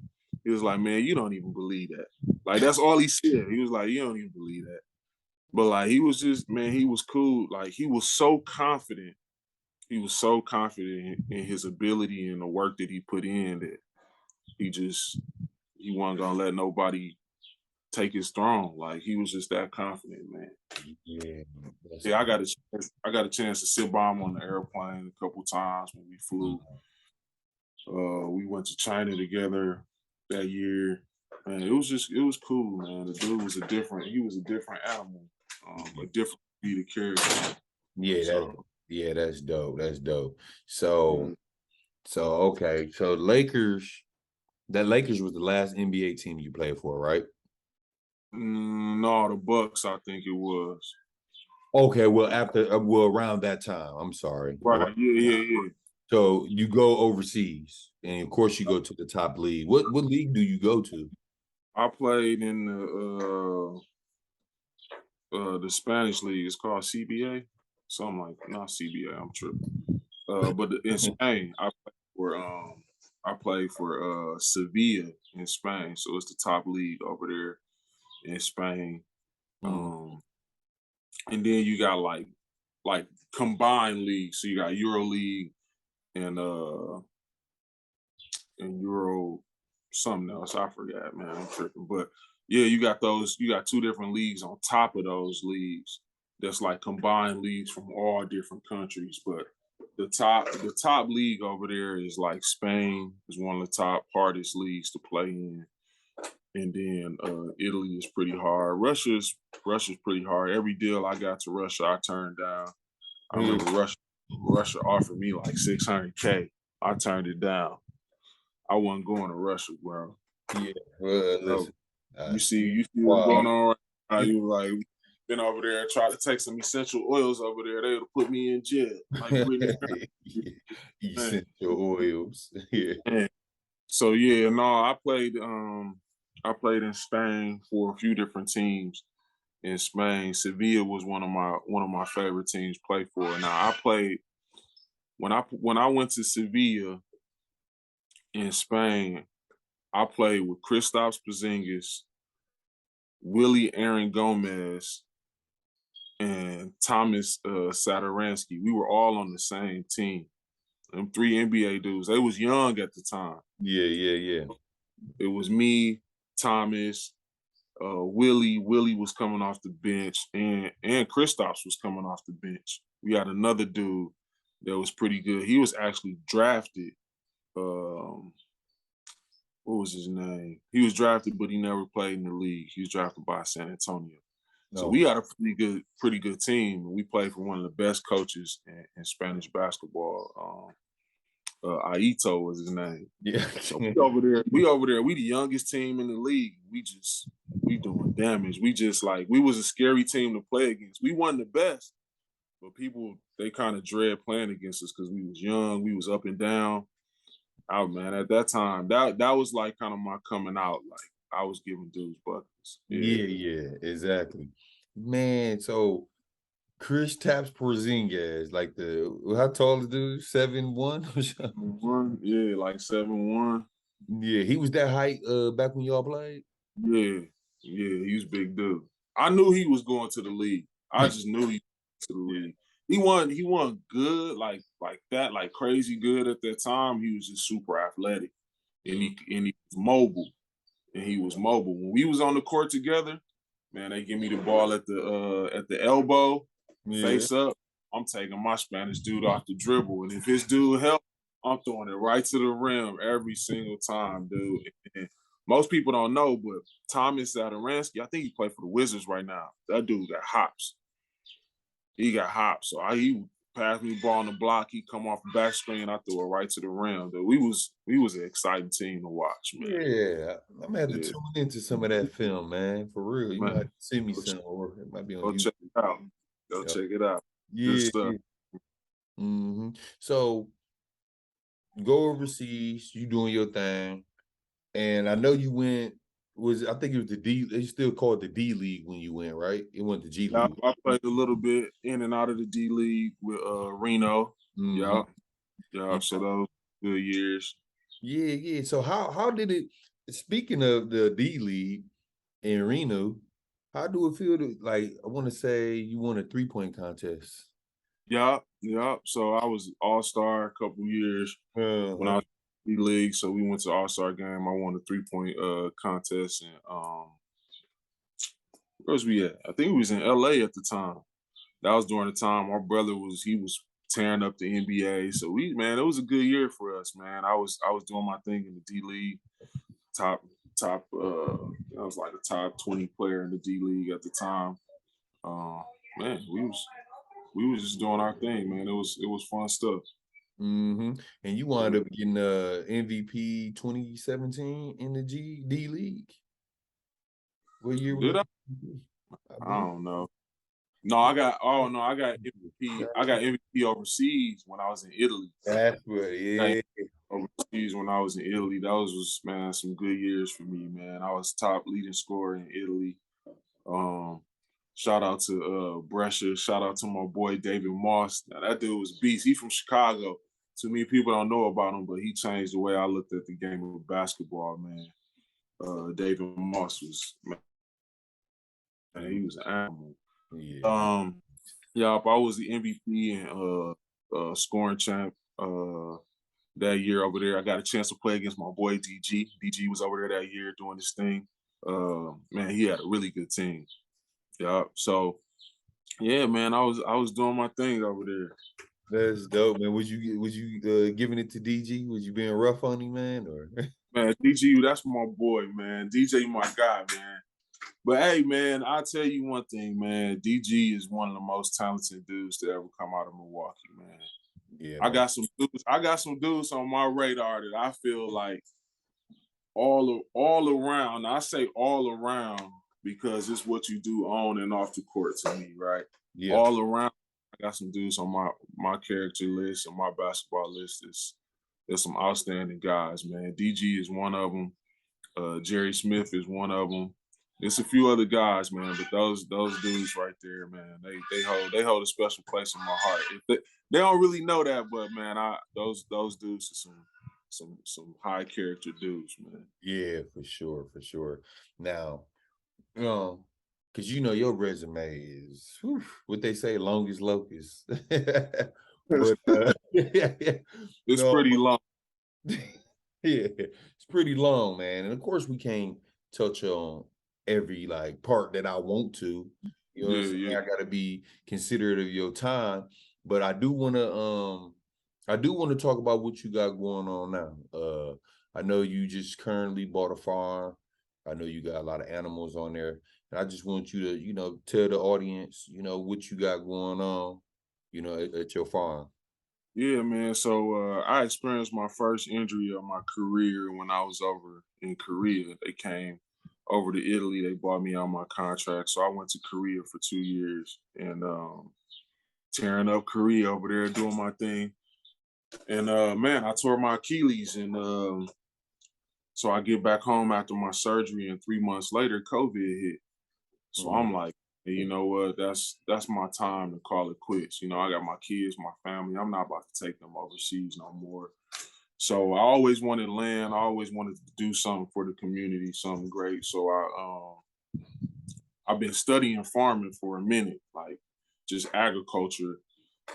man, you don't even believe that. Like that's all he said. He was like, you don't even believe that. But like he was just, man, he was cool. Like he was so confident. He was so confident in his ability and the work that he put in that he just he wasn't gonna let nobody take his throne. Like he was just that confident, man. Yeah, that's Yeah, I got a chance to sit by him on the airplane a couple times when we flew. We went to China together that year. Man, it was cool, man. The dude was he was a different animal, a different breed of character. yeah, So that's dope. That's dope. yeah. So okay, so Lakers was the last NBA team you played for, right? No, the Bucks, I think it was. Okay, well around that time. I'm sorry. Right. Yeah, yeah, yeah. So you go overseas, and of course you go to the top league. What league do you go to? I played in the Spanish league. It's called CBA. Something like not CBA. I'm tripping. But in Spain, I played for I played for Sevilla in Spain, so it's the top league over there in Spain. Mm. And then you got like combined leagues. So you got Euro League and Euro something else. I forgot, man. I'm tripping. But yeah, you got those, you got two different leagues on top of those leagues. That's like combined leagues from all different countries. But the top league over there is like Spain is one of the top hardest leagues to play in. And then Italy is pretty hard. Russia's pretty hard. Every deal I got to Russia, I turned down. I Yeah. remember Russia offered me like 600K. I turned it down. I wasn't going to Russia, bro. Yeah. Well, So, listen. you see what's Wow. going on right now. You like been over there and tried to take some essential oils over there. They would put me in jail. Like Brittany. Man, Essential oils. Yeah. man. So yeah, no, I played in Spain for a few different teams in Spain. Sevilla was one of my favorite teams to play for. Now I played when I went to Sevilla in Spain, I played with Kristaps Porzingis, Willie Aaron Gomez, and Thomas Satoransky. We were all on the same team. Them three NBA dudes. They was young at the time. Yeah, yeah, yeah. It was me, Thomas, Willie. Willie was coming off the bench, and Kristaps was coming off the bench. We had another dude that was pretty good. He was actually drafted. What was his name? He was drafted, but he never played in the league. He was drafted by San Antonio. So No. we had a pretty good team. We played for one of the best coaches in Spanish basketball. Aito was his name. Yeah. So we over there. We the youngest team in the league. We doing damage. We was a scary team to play against. We wasn't the best, but people they kind of dread playing against us because we was young. We was up and down. Oh man, at that time, that was like kind of my coming out. Like I was giving dudes buckets. Yeah. Yeah, yeah, exactly. Man, so Chris Taps Porzingis, like how tall is dude? 7'1" or something? Yeah, like 7'1". Yeah, he was that height back when y'all played. Yeah, yeah, he was a big dude. I knew he was going to the league. I just knew he was to the league. He wasn't good like that, like crazy good at that time. He was just super athletic, and he was mobile, and he was mobile. When we was on the court together, man, they give me the ball at the elbow, Yeah. face up. I'm taking my Spanish dude off the dribble, and if his dude help, I'm throwing it right to the rim every single time, dude. And most people don't know, but Thomas Satoransky, I think he played for the Wizards right now. That dude got hops. He got hops. So he passed me the ball on the block. He come off the back screen. I threw it right to the rim. Dude, we was an exciting team to watch, man. Yeah, I'm gonna have to Yeah, tune into some of that film, man. For real, you might man. have to send me Go some, check, or it might be on go YouTube. check it out. Go Yep. check it out. Good Yeah, stuff. yeah. So go overseas, you doing your thing, and I know you went. I think it was the D. They still call it the D League when you went, right? It went to G Yeah, League. I played a little bit in and out of the D League with Reno. Mm-hmm. Yeah, yeah. So those good years. Yeah, yeah. So how did it? Speaking of the D League in Reno, how do it feel to like? I want to say you won a 3-point contest. Yeah, yeah. So I was All-Star a couple years when I was in the league. So we went to All-Star game. I won a 3-point contest, and where was we at? I think we was in LA at the time. That was during the time my brother was tearing up the NBA. So man, it was a good year for us, man. I was doing my thing in the D League, top I was like a top 20 player in the D League at the time. Man, we was just doing our thing, man. It was fun stuff. And you wound up getting MVP 2017 in the D League. What year was Did I? it? I don't know. No, I got MVP. I got MVP overseas when I was in Italy. That's what, yeah. Overseas when I was in Italy. That was man, some good years for me, man. I was top leading scorer in Italy. Shout out to Brescia. Shout out to my boy David Moss. Now that dude was a beast. He from Chicago. too many people don't know about him, but he changed the way I looked at the game of basketball, man. David Moss was, man, he was an animal. Yeah. Yeah, I was the MVP and scoring champ that year over there. I got a chance to play against my boy DG. DG was over there that year doing this thing. Man, he had a really good team. Yeah. So yeah, man, I was doing my thing over there. That's dope, man. Was you giving it to DG? Was you being rough on him, man? Or Man, DG, that's my boy, man. DJ, my guy, man. But hey, man, I'll tell you one thing, man. DG is one of the most talented dudes to ever come out of Milwaukee, man. yeah, I man. got some dudes on my radar that I feel like all around. I say all around because it's what you do on and off the court to me, right? Yeah. All around, I got some dudes on my character list and my basketball list. There's some outstanding guys, man. DG is one of them. Jerry Smith is one of them. There's a few other guys, man, but those dudes right there, man, they hold a special place in my heart. They don't really know that, but man, those dudes are some high character dudes, man. Yeah, for sure. Now, because your resume is what they say, longest locust. But It's pretty long. Yeah, it's pretty long, man. And of course, we can't touch on every part that I want to. You know what I'm saying? Yeah. I gotta be considerate of your time. But I do wanna talk about what you got going on now. I know you just currently bought a farm. I know you got a lot of animals on there. And I just want you to, tell the audience, what you got going on, at your farm. Yeah, man. So I experienced my first injury of my career when I was over in Korea. They came over to Italy. They bought me on my contract. So I went to Korea for 2 years and tearing up Korea over there, doing my thing. And man, I tore my Achilles. And so I get back home after my surgery, and 3 months later, COVID hit. So I'm like, hey, you know what? That's my time to call it quits. I got my kids, my family. I'm not about to take them overseas no more. So I always wanted land. I always wanted to do something for the community, something great. So I've been studying farming for a minute, like just agriculture.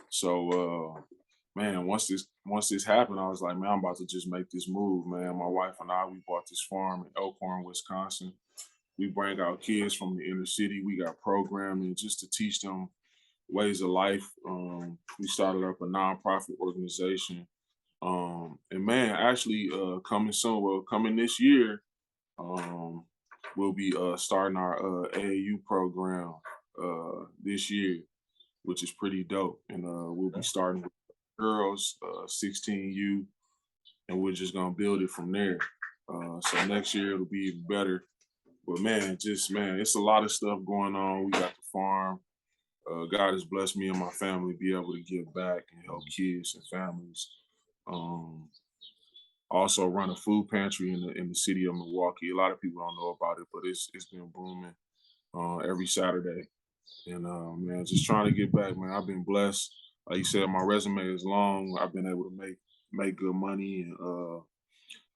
So man, once this happened, I was like, man, I'm about to just make this move, man. My wife and I, we bought this farm in Elkhorn, Wisconsin. We bring our kids from the inner city. We got programming just to teach them ways of life. We started up a nonprofit organization. And man, actually coming soon, well, coming this year, we'll be starting our AAU program this year, which is pretty dope. And we'll be starting with girls, 16U, and we're just gonna build it from there. So next year it'll be even better. But man, it's a lot of stuff going on. We got the farm. God has blessed me and my family to be able to give back and help kids and families. Also run a food pantry in the city of Milwaukee. A lot of people don't know about it, but it's been booming every Saturday. And man, just trying to get back, man. I've been blessed. Like you said, my resume is long. I've been able to make good money, and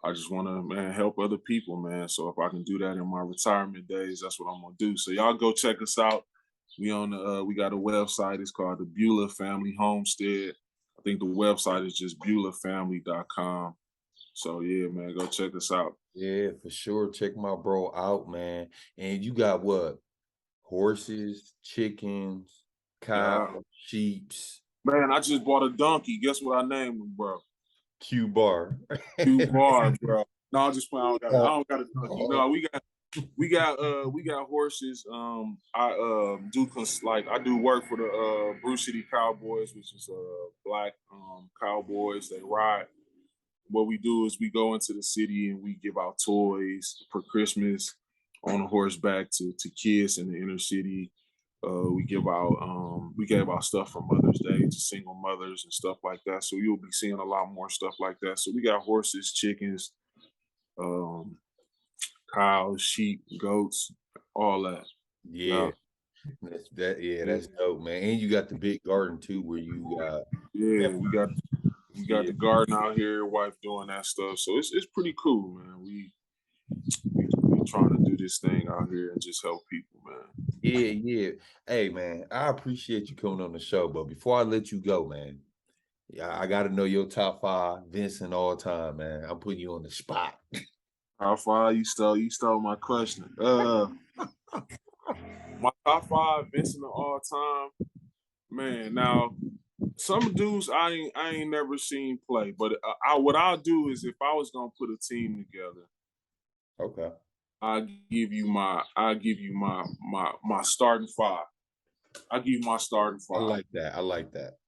I just want to, man, help other people, man. So if I can do that in my retirement days, that's what I'm gonna do. So y'all go check us out. We got a website. It's called the Beulah Family Homestead. I think the website is just BeulahFamily.com. So yeah, man, go check us out. Yeah, for sure. Check my bro out, man. And you got what? Horses, chickens, cows, sheeps. Man, I just bought a donkey. Guess what I named him, bro? Q-Bar. Q-Bar, bro. No, I'm just playing. I don't got a donkey. No, we got horses. I do work for the Bruce City Cowboys, which is black cowboys. They ride. What we do is we go into the city and we give out toys for Christmas on a horseback to kids in the inner city. We gave out stuff for Mother's Day to single mothers and stuff like that. So you'll be seeing a lot more stuff like that. So we got horses, chickens, cows, sheep, goats, all that. Yeah. That's dope, man. And you got the big garden too, where you got We got the garden out here, wife doing that stuff. So it's pretty cool, man. We trying to do this thing out here and just help people, man. Yeah. Hey, man, I appreciate you coming on the show, but before I let you go, man, I got to know your top 5 Vincent all time, man. I'm putting you on the spot. Top 5, you stole my question. My top 5 Vincent of all time, man. Now, some dudes I ain't never seen play, but what I'll do is if I was gonna put a team together, Okay. I'll give you my starting 5. I'll give you my starting 5. I like that.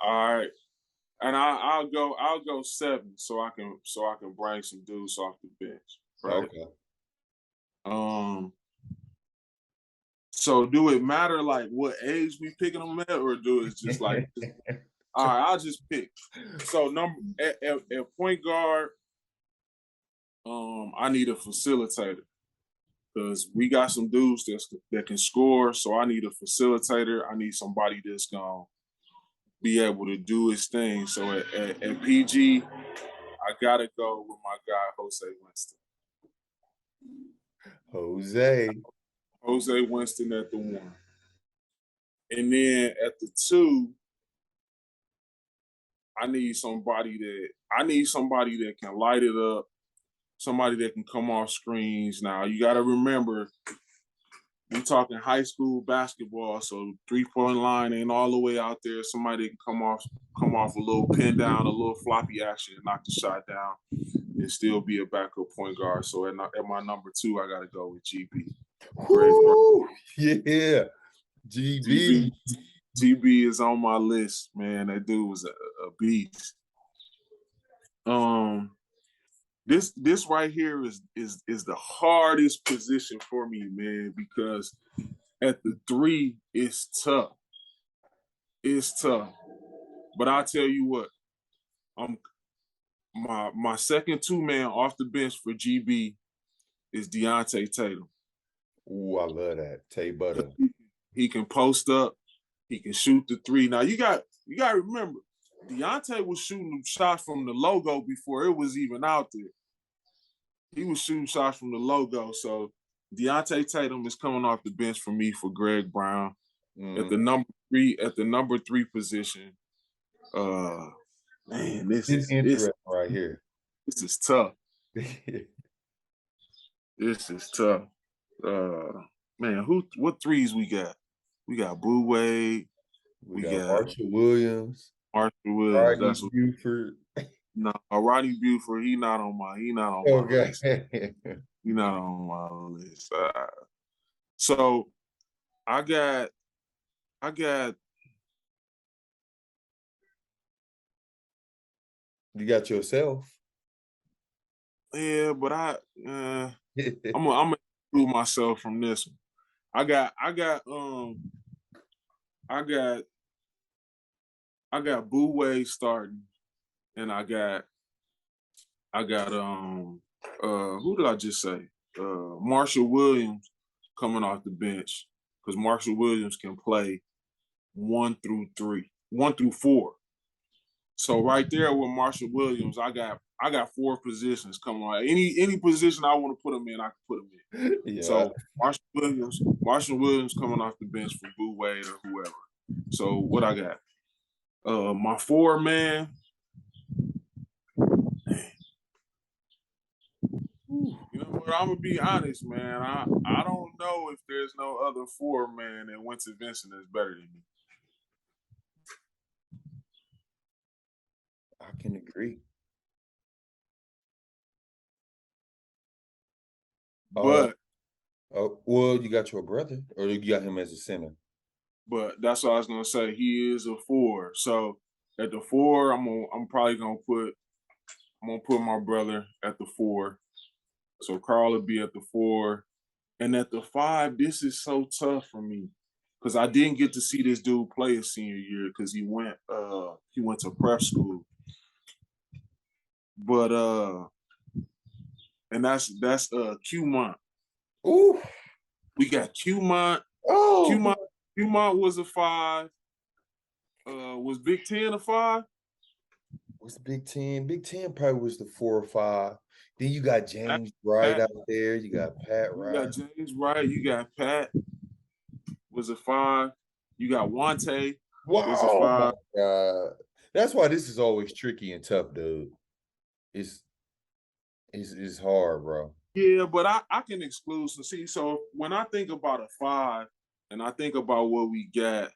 All right. And I'll go 7 so I can bring some dudes off the bench. Right. Okay. So do it matter like what age we picking them at, or do it just like all right, I'll just pick. So at point guard, I need a facilitator because we got some dudes that can score. So I need a facilitator. I need somebody that's gonna be able to do his thing. So at PG, I gotta go with my guy Jose Winston. Jose Winston at the 1. And then at the 2, I need somebody that can light it up, somebody that can come off screens. Now you got to remember, we talking high school basketball, so 3-point line ain't all the way out there. Somebody that can come off a little pin down, a little floppy action, and knock the shot down, and still be a backup point guard. So at my number 2, I got to go with GB. Woo! Yeah, GB. GB is on my list, man. That dude was a beast. This right here is the hardest position for me, man, because at the 3, it's tough. It's tough. But I'll tell you what, my second 2-man off the bench for GB is Deontay Tatum. Ooh, I love that. Tay Butter. He can post up. He can shoot the 3. Now you got to remember, Deontay was shooting shots from the logo before it was even out there. He was shooting shots from the logo. So Deontay Tatum is coming off the bench for me for Greg Brown. At the number 3 position. Man, this is interesting right here. This is tough. This is tough. Man, what 3s we got? We got Boo Wade. We got Marshall Williams. That's Buford. No, Rodney Buford. He not on my list. He not on my list. So I got. You got yourself. Yeah, but I'm gonna include myself from this one. I got Boo Wade starting, and I got who did I just say? Marshall Williams coming off the bench because Marshall Williams can play 1 through 4. So right there with Marshall Williams, I got 4 positions coming on. Any position I want to put him in, I can put him in. Yeah. So Marshall Williams coming off the bench for Boo Wade or whoever. So what I got? My 4 man. You know what? I'm gonna be honest, man. I don't know if there's no other 4 man that went to Vincent that's better than me. I can agree. But well, you got your brother, or you got him as a center. But that's what I was gonna say. He is a 4. So at the 4, I'm probably gonna put my brother at the 4. So Carl will be at the 4. And at the 5, this is so tough for me because I didn't get to see this dude play his senior year because he went to prep school. But and that's Qmont. Ooh. We got Qmont. Oh, Qmont was a 5. Was Big Ten a 5? What's the Big Ten? Big Ten probably was the 4 or 5. Then you got James Wright Pat, out there. You got Pat you got Wright. James Wright. You got Pat was a 5. You got Wante was a Wow, my 5. God. That's why this is always tricky and tough, dude. It's hard, bro. Yeah, but I can exclude. So when I think about a 5 and I think about what we got,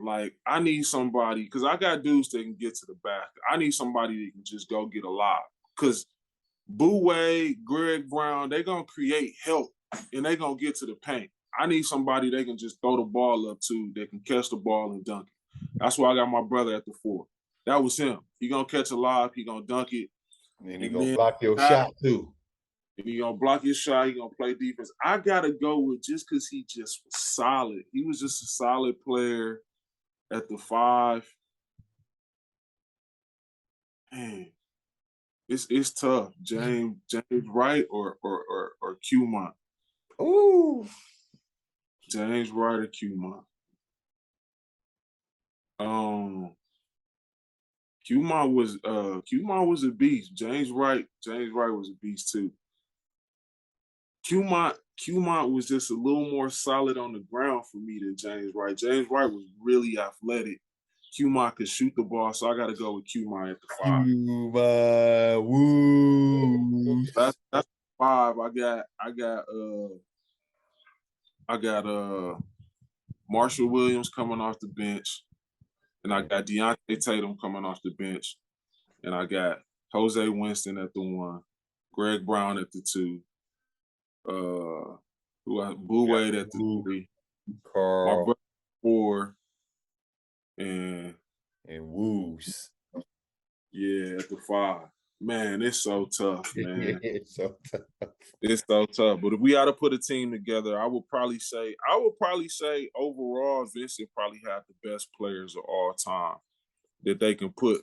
like I need somebody because I got dudes that can get to the back. I need somebody that can just go get a lob. Because Bouway, Greg Brown, they're gonna create help and they're gonna get to the paint. I need somebody they can just throw the ball up to that can catch the ball and dunk it. That's why I got my brother at the 4. That was him. He gonna catch a lob, he gonna dunk it, And he and gonna then block your shot too. and he gonna block his shot. He gonna play defense. I gotta go with just because he just was solid. He was just a solid player at the 5. Man, it's tough. James Wright or Qmont. Ooh. James Wright or Qmont. Qmont was a beast. James Wright was a beast too. Qmont was just a little more solid on the ground for me than James Wright. James Wright was really athletic. Qmont could shoot the ball, so I got to go with Qmont at the 5. Qmont, woo. That's 5. I got Marshall Williams coming off the bench, and I got Deontay Tatum coming off the bench, and I got Jose Winston at the 1, Greg Brown at the 2. Bouwade at the 3, Carl, my brother 4, and Woos. Yeah, at the 5. Man, it's so tough, man. It's so tough. It's so tough. But if we had to put a team together, I would probably say overall, Vincent probably have the best players of all time that they can put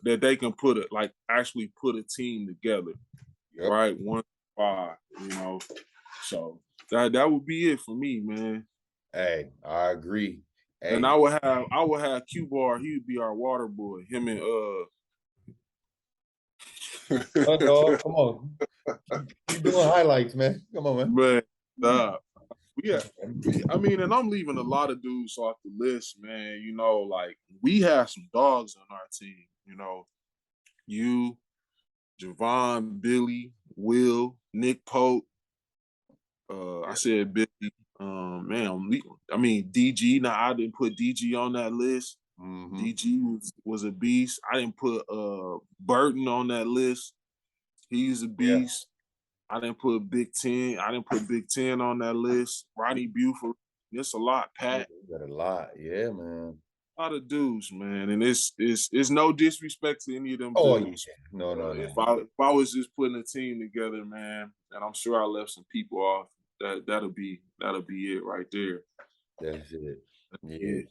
actually put a team together. Yep. Right? 1 5, So that would be it for me, man. Hey, I agree. Hey. And I would have Q-Bar, he would be our water boy. Him and dog, come on. Keep doing highlights, man. Come on, man. Yeah. I mean, and I'm leaving a lot of dudes off the list, man. Like we have some dogs on our team, You, Javon, Billy, Will, Nick Pope. I said Billy. DG. Now I didn't put DG on that list. Mm-hmm. DG was a beast. I didn't put Burton on that list. He's a beast. Yeah. I didn't put Big Ten. I didn't put Big Ten on that list. Rodney Buford. It's a lot, Pat. You got a lot, yeah, man. A lot of dudes, man, and it's no disrespect to any of them dudes. Yeah. No. If I was just putting a team together, man, and I'm sure I left some people off, that'll be it right there. That's it. Yeah.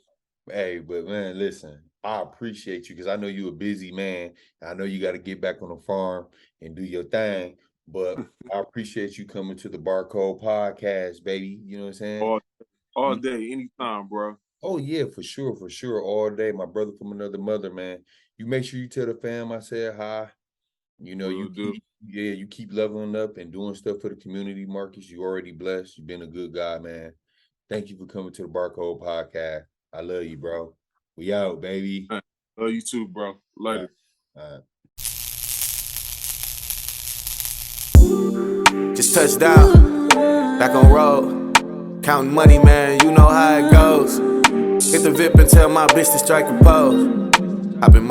Hey, but man, listen, I appreciate you because I know you're a busy man. I know you got to get back on the farm and do your thing, but I appreciate you coming to the Barcode Podcast, baby. You know what I'm saying? All day, anytime, bro. Oh, yeah, for sure, all day. My brother from another mother, man. You make sure you tell the fam I said hi. You keep leveling up and doing stuff for the community, Marcus. You already blessed. You've been a good guy, man. Thank you for coming to the Barcode Podcast. I love you, bro. We out, baby. Love you too, bro. Later. All right. Just touched down, back on road, counting money, man. You know how it goes. Hit the VIP and tell my bitch to strike a pose. Hop in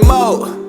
mode.